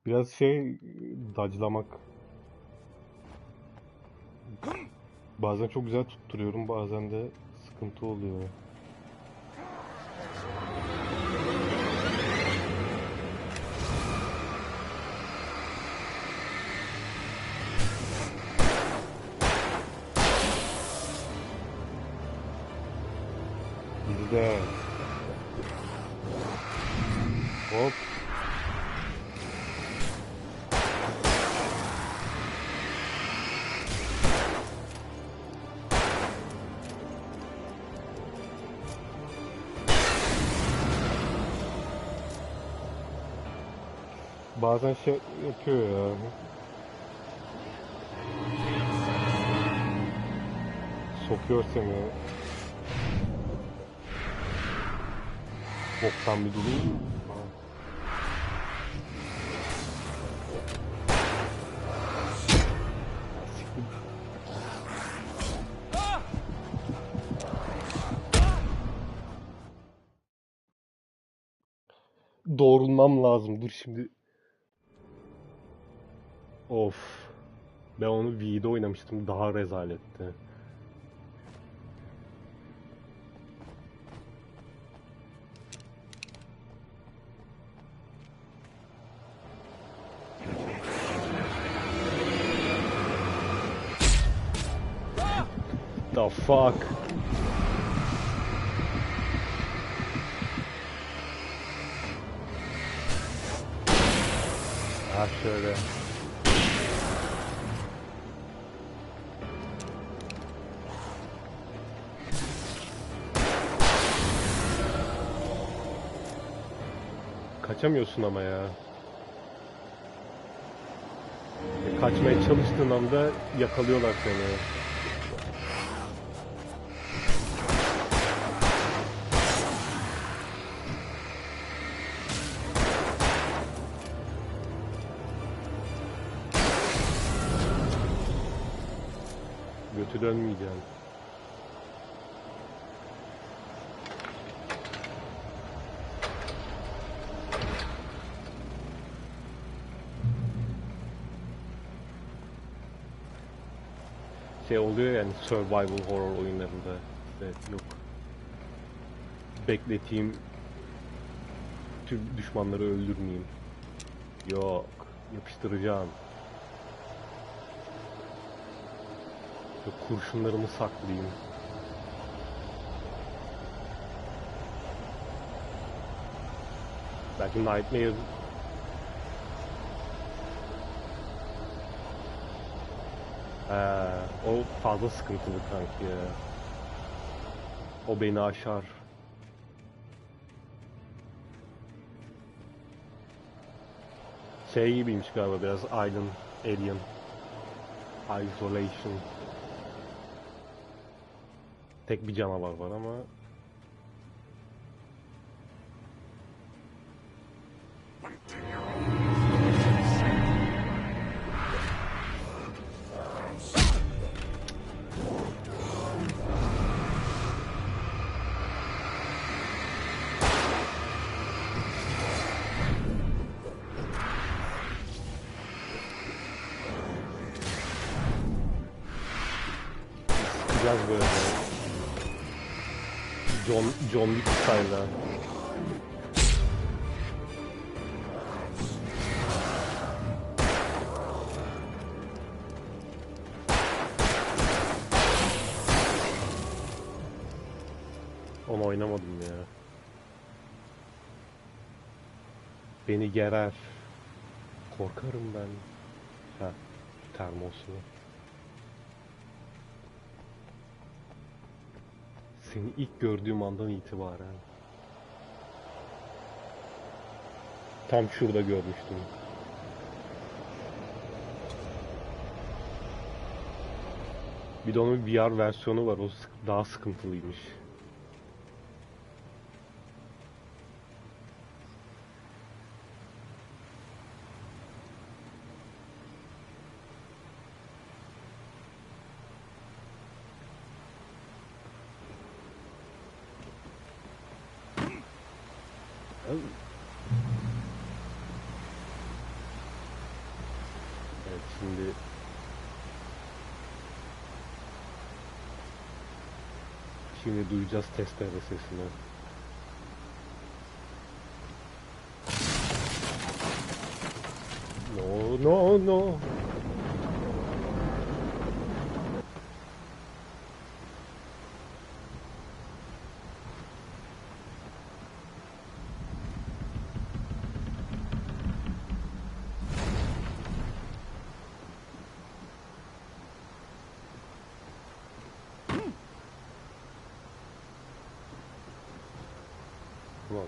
[SPEAKER 1] Biraz dodge'lamak. Bazen çok güzel tutturuyorum, bazen de sıkıntı oluyor. Bizde. Hop. Bazen yapıyor ya. Sokuyor seni. Boktan bir durum. Doğrulmam lazım. Dur şimdi. Of. Ben onu V'de oynamıştım. Daha rezaletti. The fuck? Ha şöyle. Kaçamıyorsun ama ya. Kaçmaya çalıştığın anda yakalıyorlar seni. Götü dönmeyeceğim. Oluyor yani survival horror oyunlarında. İşte yok. Bekleteyim. Tüm düşmanları öldürmeyeyim. Yok. Yapıştıracağım. Yok, kurşunlarımı saklayayım. Belki Nightmare o fazla sıkıntılı kanki ya. O beni aşar. Gibiymiş galiba biraz Alien. Isolation. Tek bir canavar var ama Sıkacağız böyle. John Wick style'da. Onu oynamadım ya. Beni gerer. Korkarım ben. Ha, termosu. Seni ilk gördüğüm andan itibaren. Tam şurada görmüştüm. Bir de onun VR versiyonu var. O daha sıkıntılıymış. Evet, şimdi duyacağız testere sesini. No. Valla.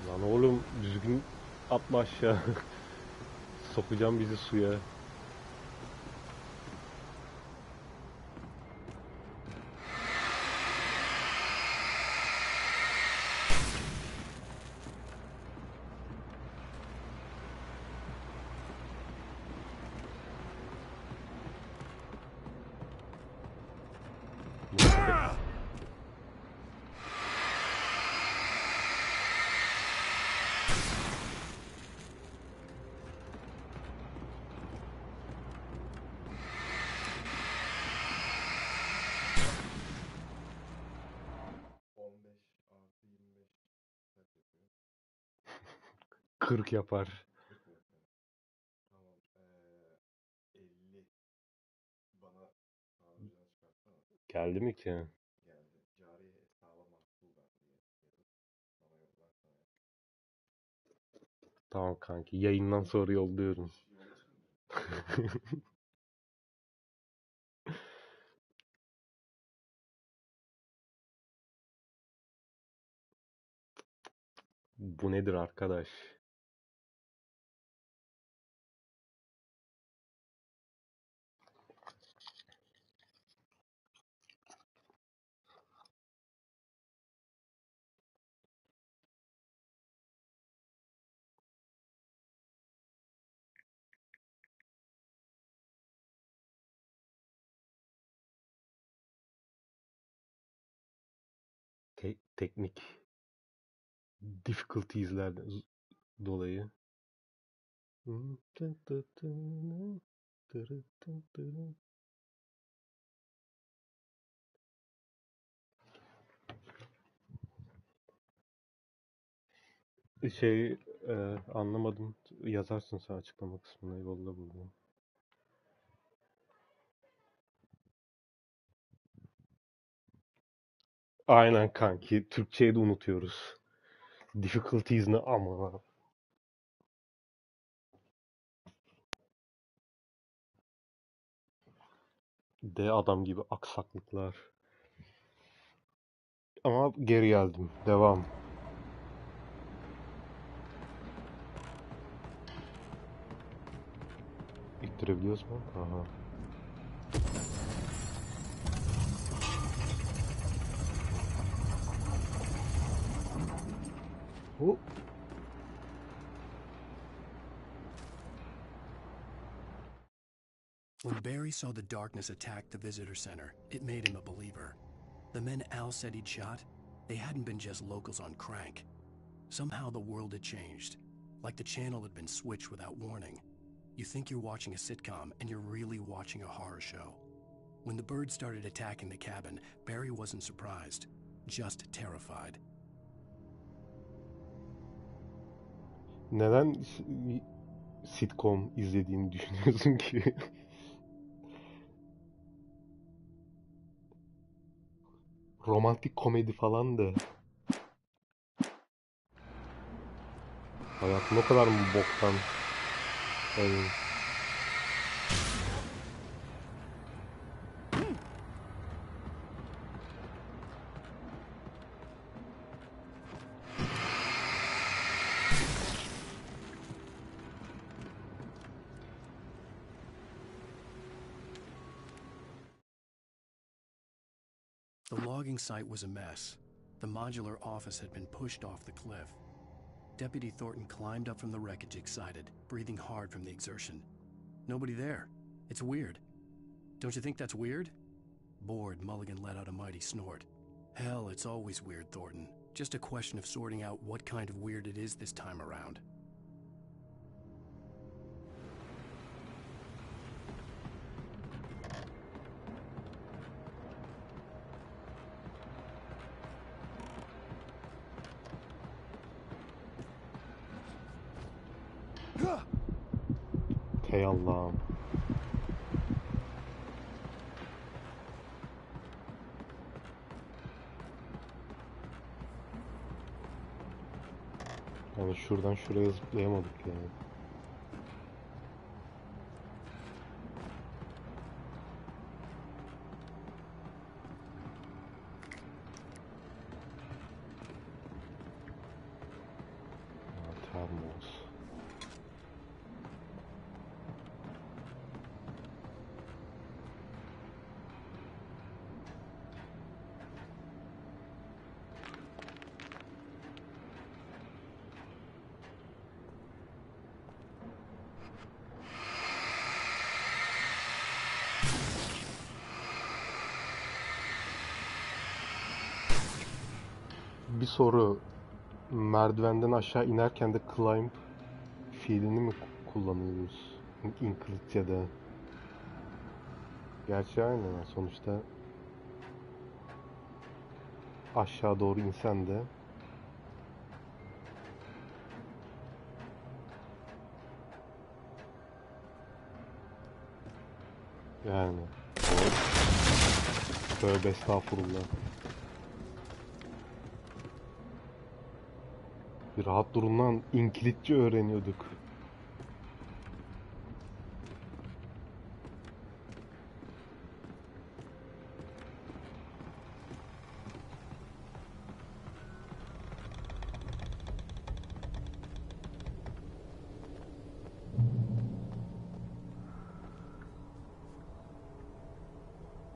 [SPEAKER 1] Lan oğlum düzgün atma aşağı. Sokacağım bizi suya. Kırk yapar. Geldi mi ki? Tamam kanki. Yayından sonra yolluyorum. Bu nedir arkadaş? Teknik difficulties'lerden dolayı. Anlamadım. Yazarsın sen açıklama kısmına. Yolla bunu. Aynen kanki. Türkçeyi de unutuyoruz. Difficulties ne ama. De adam gibi aksaklıklar. Ama geri geldim. Devam. İttirebiliyoruz mu? Aha. Hop.
[SPEAKER 4] When Barry saw the darkness attack the visitor center, it made him a believer. The men Al said he'd shot, they hadn't been just locals on crank. Somehow the world had changed, like the channel had been switched without warning. You think you're watching a sitcom, and you're really watching a horror show. When the birds started attacking the cabin, Barry wasn't surprised, just terrified.
[SPEAKER 1] Neden sitcom izlediğini düşünüyorsun ki? Romantik komedi falan da. Hayatın o kadar mı boktan? Yani...
[SPEAKER 4] The logging site was a mess. The modular office had been pushed off the cliff. Deputy Thornton climbed up from the wreckage excited, breathing hard from the exertion. Nobody there. It's weird. Don't you think that's weird? Bored, Mulligan let out a mighty snort. Hell, it's always weird, Thornton. Just a question of sorting out what kind of weird it is this time around.
[SPEAKER 1] Hey Allah'ım. Yani şuradan şuraya zıplayamadık yani. Termos. Bir soru. Merdivenden aşağı inerken de climb fiilini mi kullanıyoruz? İngilizce'de. Gerçi aynı. Sonuçta aşağı doğru insen de yani tövbe estağfurullah. Bir rahat durun lan. İngilizce öğreniyorduk.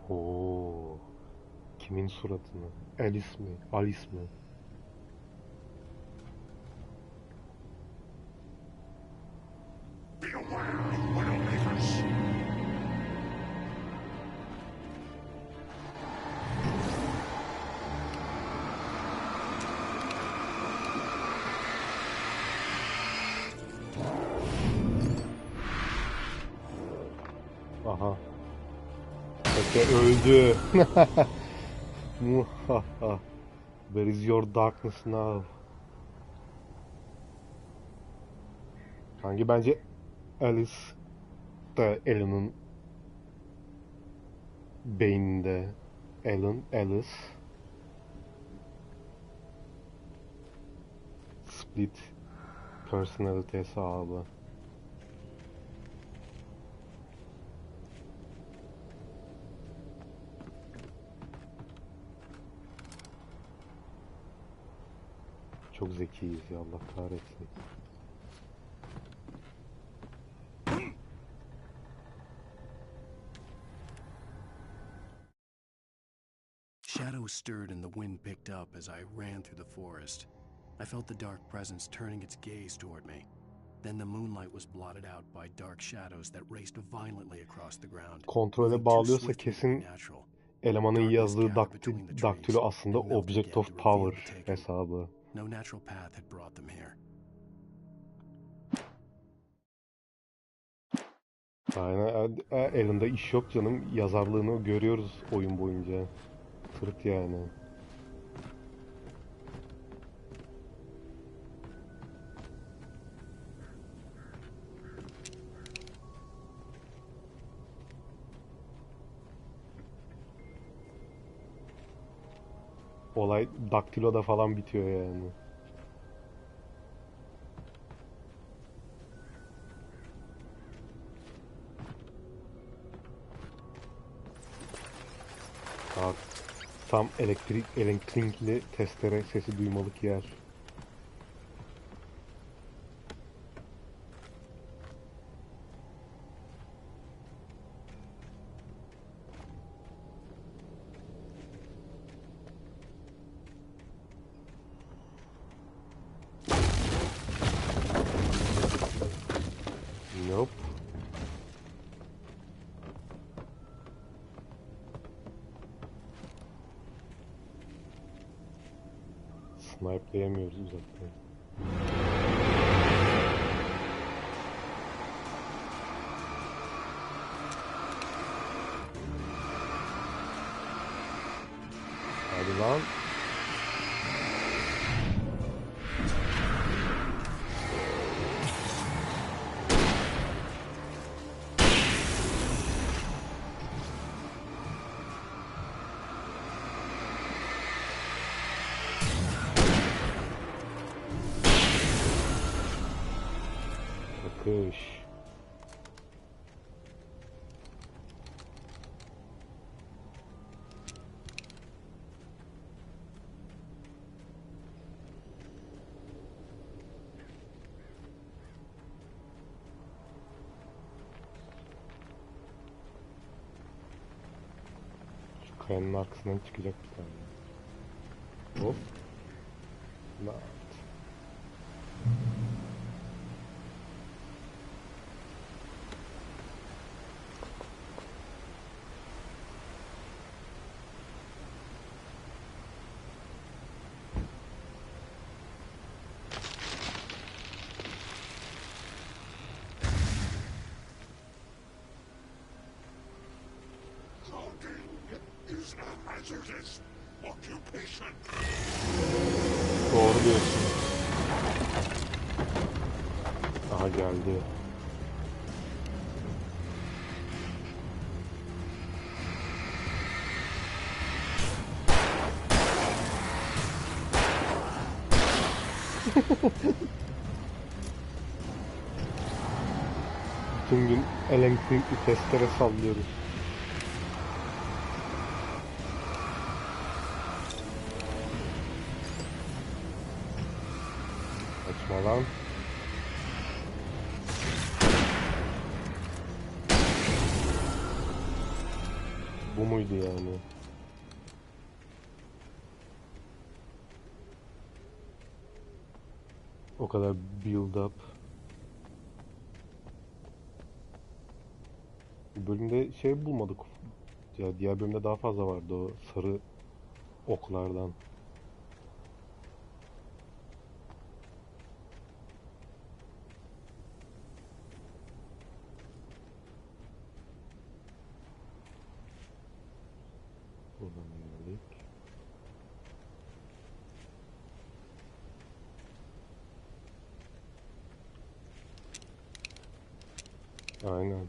[SPEAKER 1] Oo. Kimin suratını? Alice mi? Alice mi? Aha. Pepe öldü. Muhaha. Where is your darkness now? Kanki bence Alice da Alan'ın beyninde. Alan, Alice. Split personality hesabı. Çok zekiyiz ya, Allah kahretsin.
[SPEAKER 4] Shadows stirred and the wind picked up as I ran through the forest. I felt the dark presence turning its gaze toward me. Then the moonlight was blotted out by dark shadows that raced violently across the ground.
[SPEAKER 1] Kontrole bağlıyorsa kesin elemanın yazdığı daktilo aslında Object of Power hesabı.
[SPEAKER 4] No natural path had brought them here.
[SPEAKER 1] Aynen. Elinde iş yok canım. Yazarlığını görüyoruz oyun boyunca. Tırt yani. Olay daktiloda falan bitiyor yani. Aa, tam elektrikli testere sesi duymalık yer. Nope. Snipe'layamıyoruz uzaktan. Hadi lan. Akış. Şu kayanın arkasından çıkacak bir tane. Hop. Lan.
[SPEAKER 19] Is a hazardous occupation.
[SPEAKER 1] Doğru diyorsun. Aha geldi. Bütün gün elektrikli testere sallıyoruz. Kaçma lan. Bu muydu yani? O kadar build up. Bu bölümde şey bulmadık. Ya diğer bölümde daha fazla vardı o sarı oklardan. Buradan geldik. Aynen.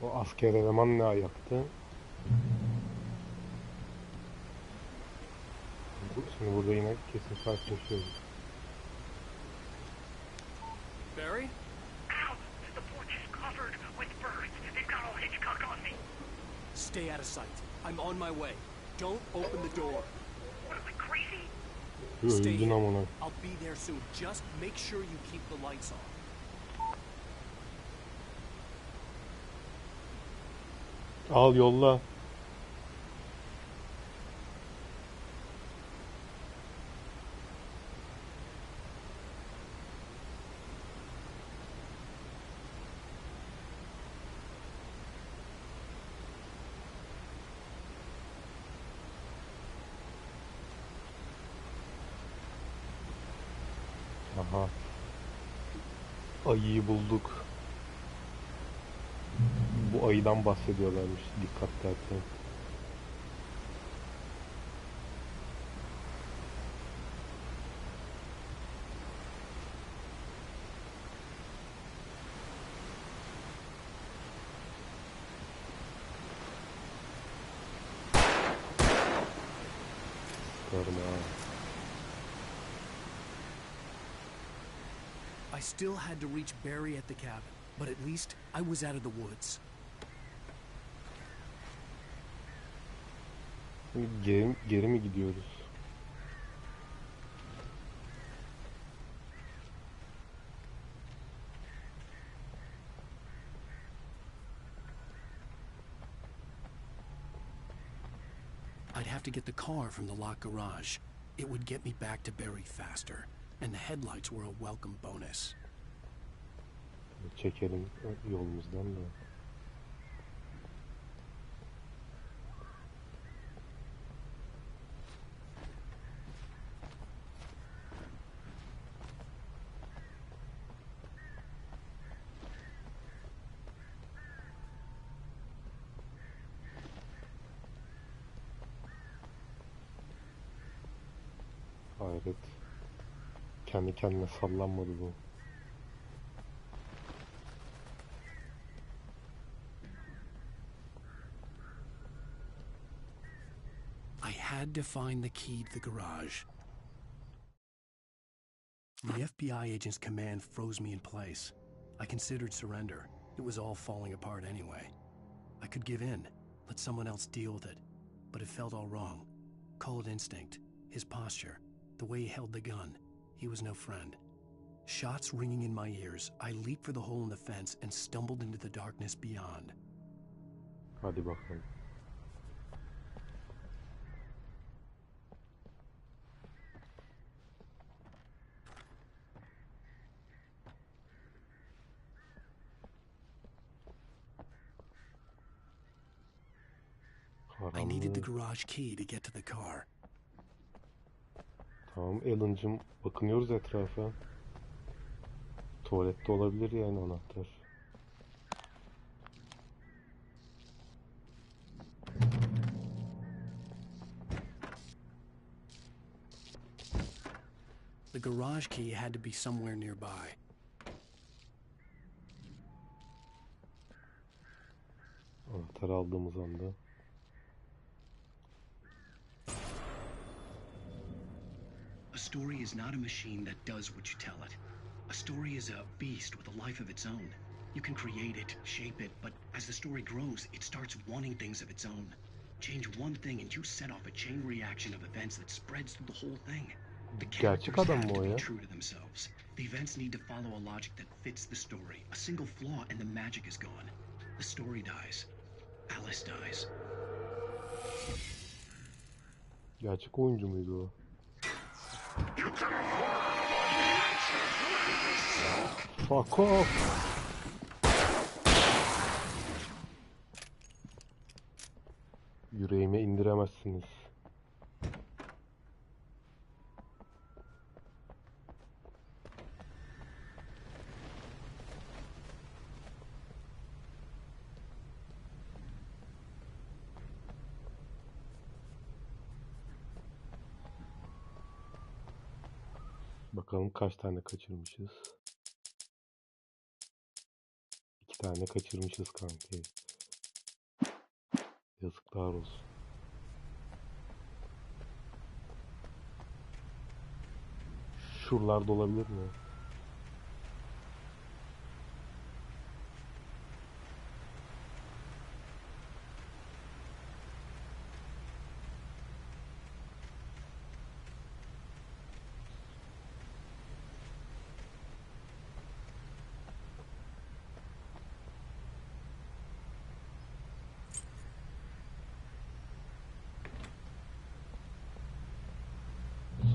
[SPEAKER 1] O asker eleman ne ayaktı? Şimdi burada yine kesin karşılaşıyoruz.
[SPEAKER 15] Barry?
[SPEAKER 11] Ow! The porch is covered with birds. They've got all Hitchcock on me.
[SPEAKER 15] Stay out of sight. I'm on my way. Don't open the door.
[SPEAKER 11] What am I, crazy?
[SPEAKER 15] Stay
[SPEAKER 1] Öldün
[SPEAKER 15] here.
[SPEAKER 1] amına.
[SPEAKER 15] I'll be there soon. Just make sure you keep the lights on.
[SPEAKER 1] Al yolla. Aha. Ayıyı bulduk. Bu ayıdan bahsediyorlarmış. Dikkatli etmeyin.
[SPEAKER 4] I still had to reach Barry at the cabin, but at least I was out of the woods.
[SPEAKER 1] Geri mi gidiyoruz?
[SPEAKER 4] I'd have to get the car from the locked garage. It would get me back to Barry faster, and the headlights were a welcome bonus.
[SPEAKER 1] Çekelim yolumuzdan da. Hayret. Kendi kendine sallanmadı bu.
[SPEAKER 4] I had to find the key to the garage. The FBI agent's command froze me in place. I considered surrender. It was all falling apart anyway. I could give in, let someone else deal with it, but it felt all wrong. Call it instinct, his posture, the way he held the gun. He was no friend. Shots ringing in my ears, I leaped for the hole in the fence and stumbled into the darkness beyond.
[SPEAKER 1] Hadi bakalım.
[SPEAKER 4] I needed the garage key to get to the car.
[SPEAKER 1] Tamam Alan'cım, bakınıyoruz etrafa. Tuvalette olabilir yani anahtar.
[SPEAKER 4] The garage key had to be somewhere nearby.
[SPEAKER 1] Anahtar aldığımız anda.
[SPEAKER 4] A story is not a machine that does what you tell it. A story is a beast with a life of its own. You can create it, shape it, but as the story grows, it starts wanting things of its own. Change one thing and you set off a chain reaction of events that spreads through the whole thing. The characters have to be true to themselves. The events need to follow a logic that fits the story. A single flaw and the magic is gone. The story dies. Alice dies.
[SPEAKER 1] Gerçek oyuncu muydu o? Fuck off! Yüreğime indiremezsiniz. Bakalım kaç tane kaçırmışız. 2 tane kaçırmışız kanki. Yazıklar olsun. Şuralarda olabilir mi?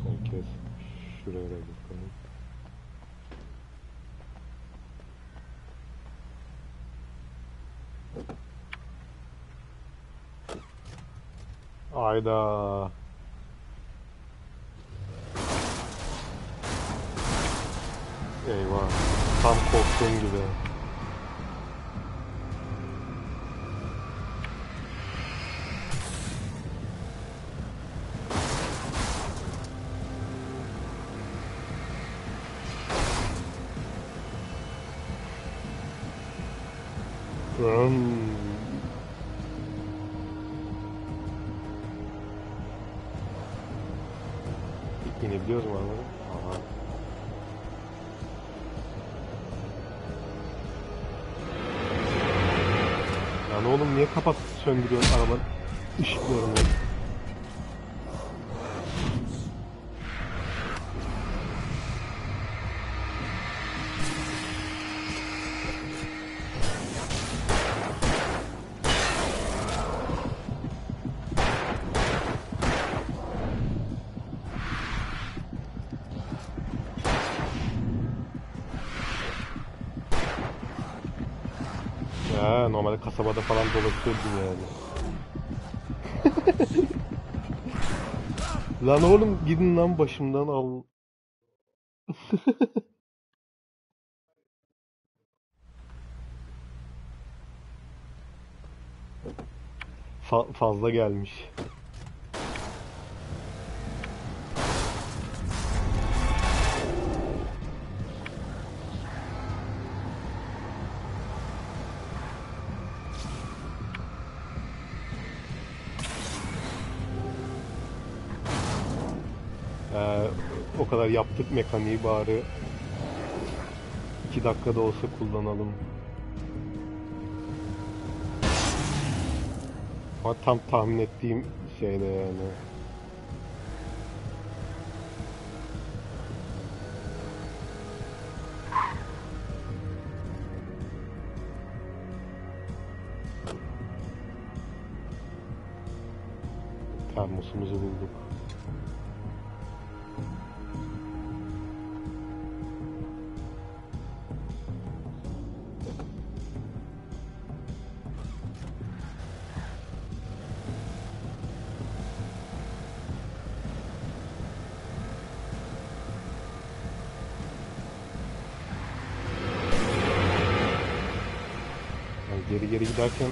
[SPEAKER 1] Son kez şuraya da bakalım. Ayda. Eyvah. Tam korktuğum gibi. İnebiliyoruz mu abi? Aha. Lan oğlum niye kapatıp söndürüyorsun arabanın ışıklarını? Ya normalde kasabada falan dolaşıyordum yani. Lan oğlum gidin lan başımdan al. Fazla gelmiş. O kadar yaptık mekaniği bari 2 dakikada olsa kullanalım. Ama tam tahmin ettiğim şeyde yani. Termosumuzu bulduk. Yani geri giderken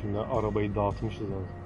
[SPEAKER 1] şimdi arabayı dağıtmışız abi.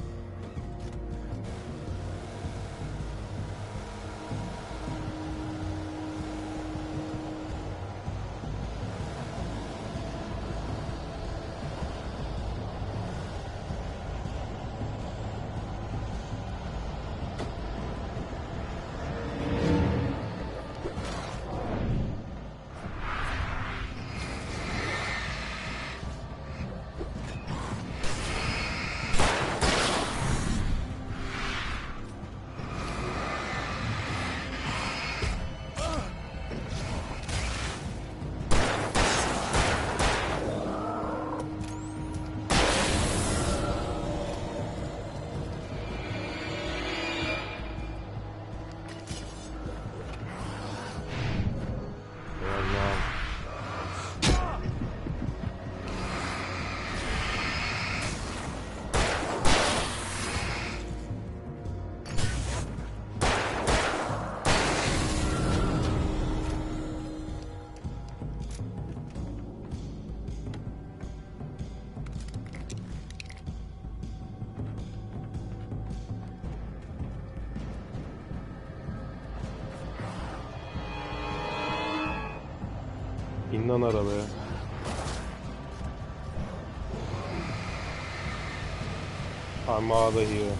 [SPEAKER 1] İn lan arabaya. I'm out of here.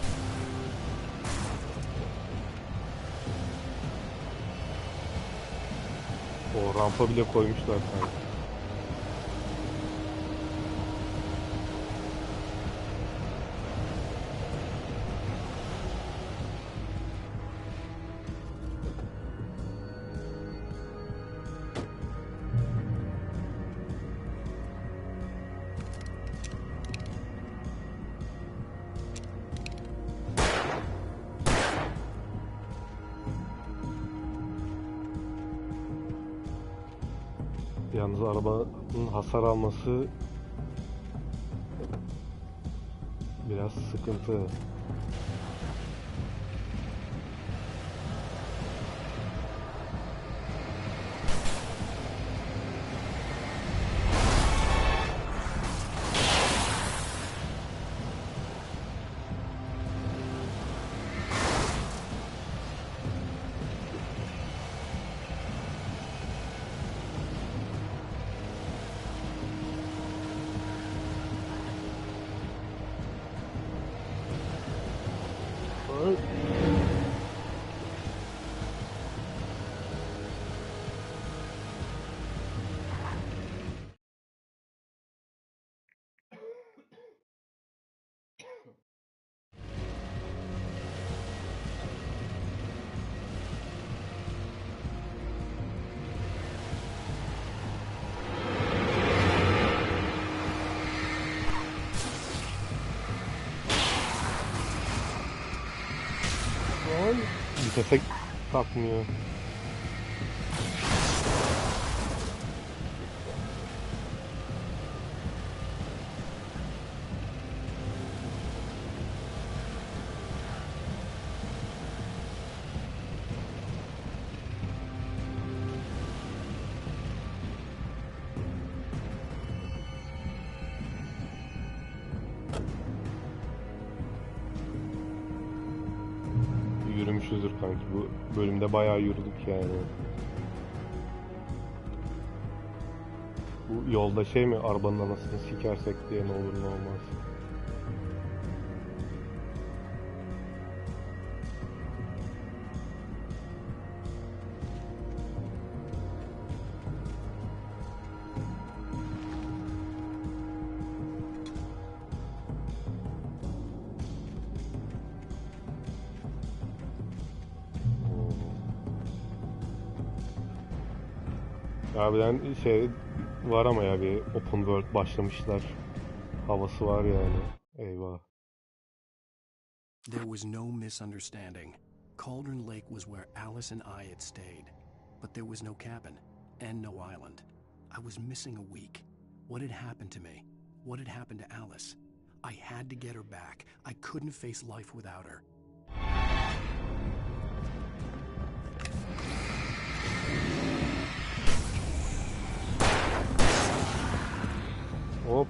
[SPEAKER 1] O rampa bile koymuşlar sanki. Yalnız arabanın hasar alması biraz sıkıntı. Vitese takmıyor. Yürümüşüzdür kanki, bu bölümde bayağı yürüdük yani. Bu yolda şey mi, arabanın anasını sikersek diye ne olur ne olmaz. Harbiden şey var ama ya, bir open world başlamışlar. Havası var yani. Eyvah.
[SPEAKER 4] There was no misunderstanding. Cauldron Lake was where Alice and I had stayed. But there was no cabin, and no island. I was missing a week. What had happened to me? What had happened to Alice? I had to get her back. I couldn't face life without her.
[SPEAKER 1] Hop.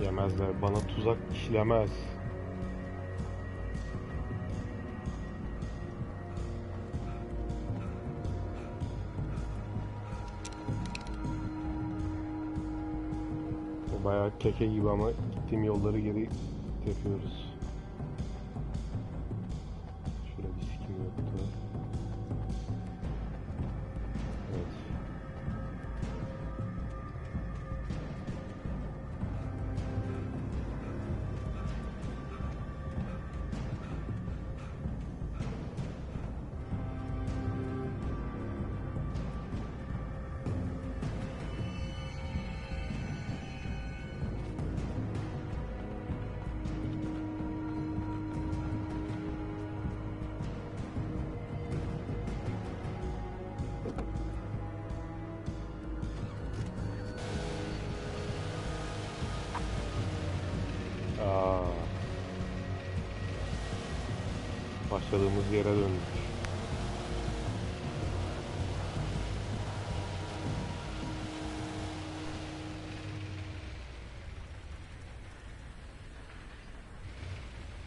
[SPEAKER 1] Yemezler. Bana tuzak işlemez. O bayağı keke gibi ama gittiğim yolları geri tepiyoruz. Şurada bir sikim yoktu. Evet. Başladığımız yere döndük.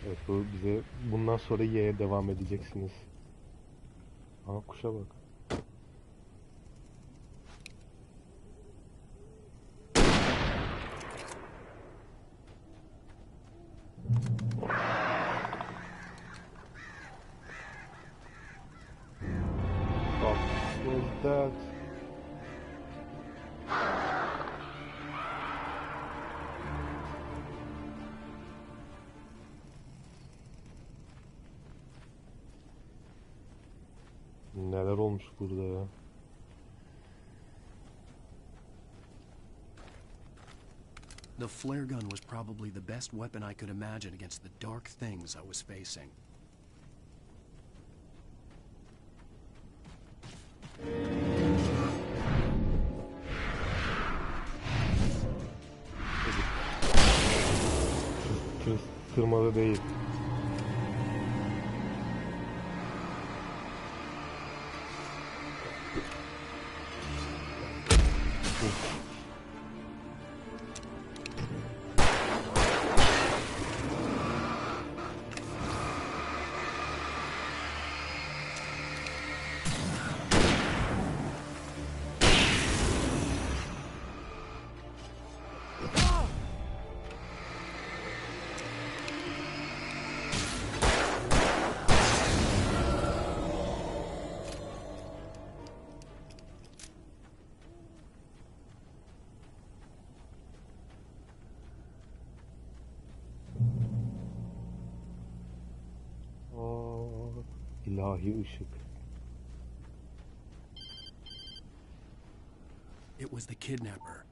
[SPEAKER 1] Evet, bu bize bundan sonra Y'ye devam edeceksiniz. Aa, kuşa bak. That. Neler olmuş burada ya?
[SPEAKER 4] The flare gun was probably the best weapon I could imagine against the dark things I was facing.
[SPEAKER 1] Tırmalı değil. İlahi ışık.
[SPEAKER 4] It was the kidnapper.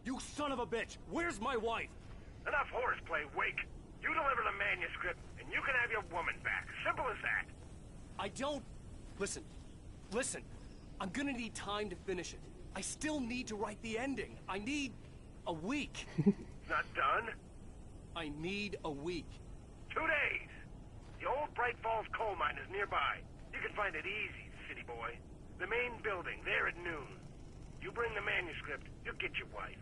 [SPEAKER 11] You son of a bitch! Where's my wife? Enough horseplay, Wake. You deliver the manuscript, and you can have your woman back. Simple as that.
[SPEAKER 4] I don't... Listen. I'm gonna need time to finish it. I still need to write the ending. I need a week.
[SPEAKER 11] Not done?
[SPEAKER 4] I need a week.
[SPEAKER 11] 2 days. The old Bright Falls coal mine is nearby. You can find it easy, city boy. The main building, there at noon. You bring the manuscript, you'll get your wife.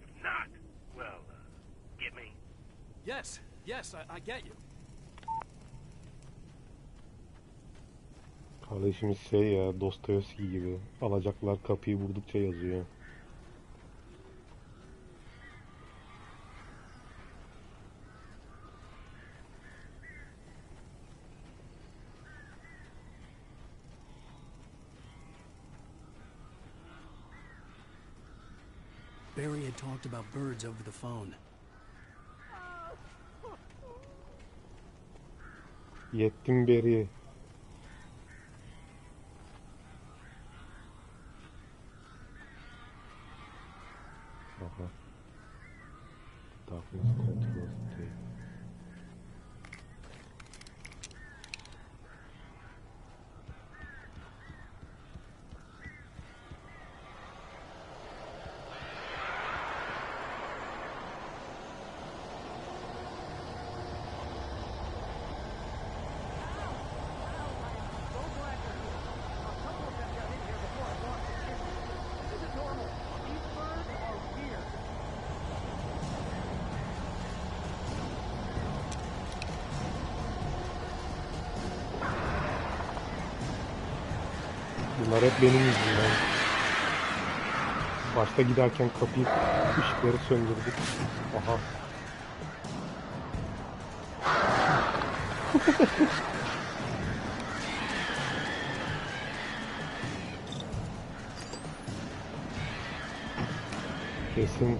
[SPEAKER 11] If not, well, get me?
[SPEAKER 4] Yes, I get you.
[SPEAKER 1] Kardeşimiz şey ya, Dostoyevski gibi. Alacaklar kapıyı vurdukça yazıyor.
[SPEAKER 4] Barry had talked about birds over the phone.
[SPEAKER 1] Yettim Barry. Aha. Darkness controls the tape. Bunlar hep benim yüzümden. Başta giderken kapıyı, ışıkları söndürdük. Aha. Kesin.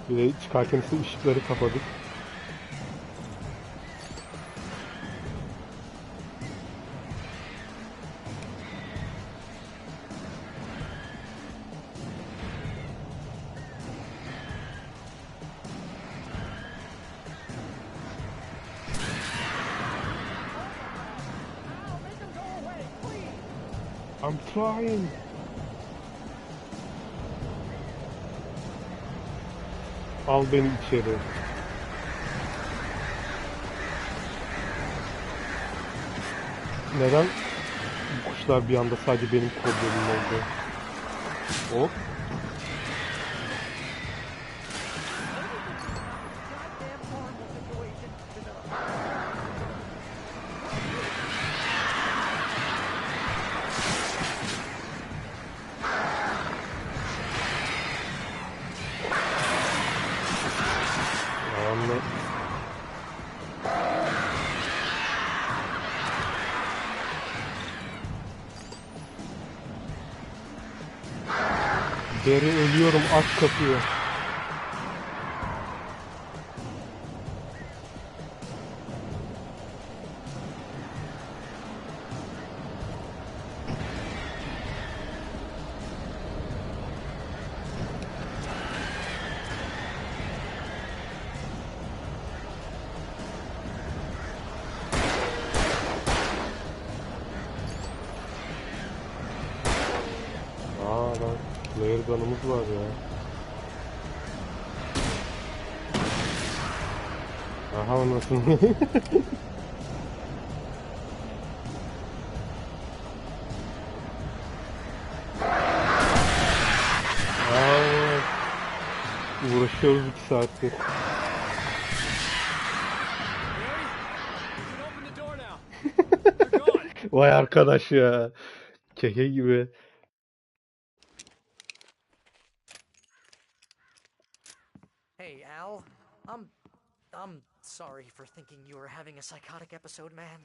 [SPEAKER 1] Bir de çıkarken ise ışıkları kapadık. I'm trying. Al beni içeri. Neden kuşlar bir anda sadece benim problemim oldu? Hop. Deri ölüyorum, aç kapıyı. bak. Flare gun'ımız var ya. Aha anasını. Uğraşıyoruz 2 saattir. Vay arkadaş ya. Keke gibi.
[SPEAKER 15] Hey, Al. I'm sorry for thinking you were having a psychotic episode, man.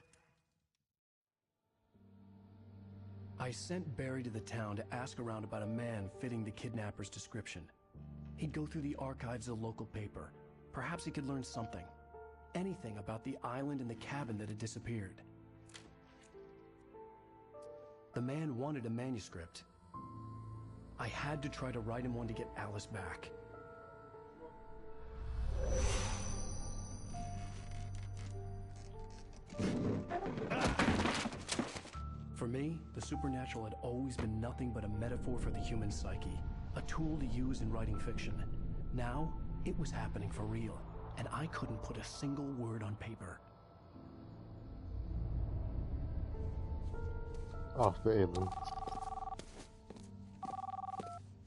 [SPEAKER 4] I sent Barry to the town to ask around about a man fitting the kidnapper's description. He'd go through the archives of the local paper. Perhaps he could learn something. Anything about the island and the cabin that had disappeared. The man wanted a manuscript. I had to try to write him one to get Alice back. For me, the supernatural had always been nothing but a metaphor for the human psyche, a tool to use in writing fiction. Now, it was happening for real, and I couldn't put a single word on paper.
[SPEAKER 1] Ah be Alan.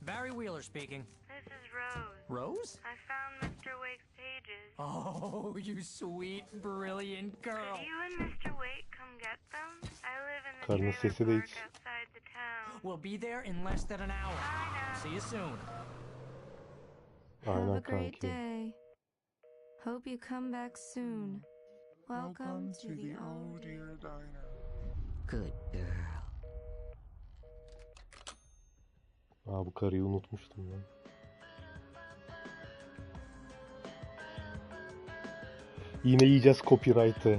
[SPEAKER 15] Barry Wheeler speaking.
[SPEAKER 10] This is Rose.
[SPEAKER 15] Rose?
[SPEAKER 10] I found Mr. Wake's pages.
[SPEAKER 15] Oh, you sweet, brilliant girl.
[SPEAKER 10] Could you and Mr. Wake come get them? I live in the
[SPEAKER 1] Karnın
[SPEAKER 10] trailer
[SPEAKER 1] sesi de
[SPEAKER 10] park
[SPEAKER 1] hiç.
[SPEAKER 10] outside the town.
[SPEAKER 15] We'll be there in less than an hour. See you soon.
[SPEAKER 16] Have a
[SPEAKER 1] Aynen
[SPEAKER 16] great
[SPEAKER 1] kanki.
[SPEAKER 16] day. Hope you come back soon. Welcome to the old
[SPEAKER 19] dear diner.
[SPEAKER 8] Good girl.
[SPEAKER 1] Aa bu karıyı unutmuştum ben. Yine yiyeceğiz copyright'ı.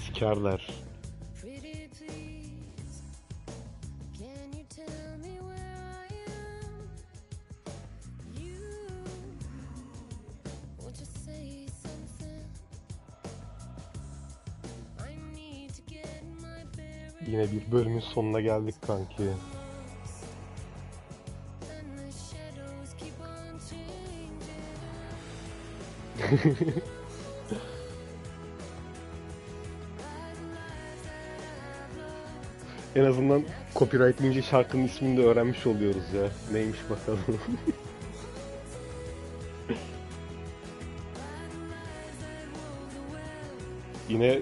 [SPEAKER 1] Sikerler. Yine bir bölümün sonuna geldik kanki. En azından copyright deyince şarkının ismini de öğrenmiş oluyoruz ya. Neymiş bakalım. Yine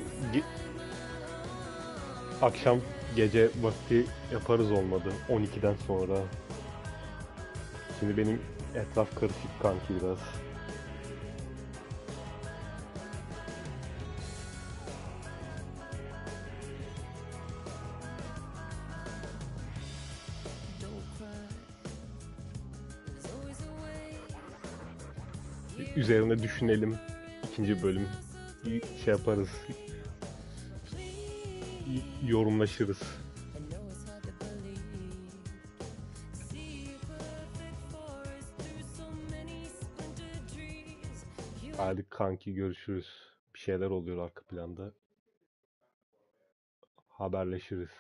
[SPEAKER 1] akşam gece vakti yaparız olmadı 12'den sonra. Şimdi benim etraf karışık kanki biraz. Üzerine düşünelim. İkinci bölüm şey yaparız. Yorumlaşırız. Hadi kanki görüşürüz. Bir şeyler oluyor arka planda. Haberleşiriz.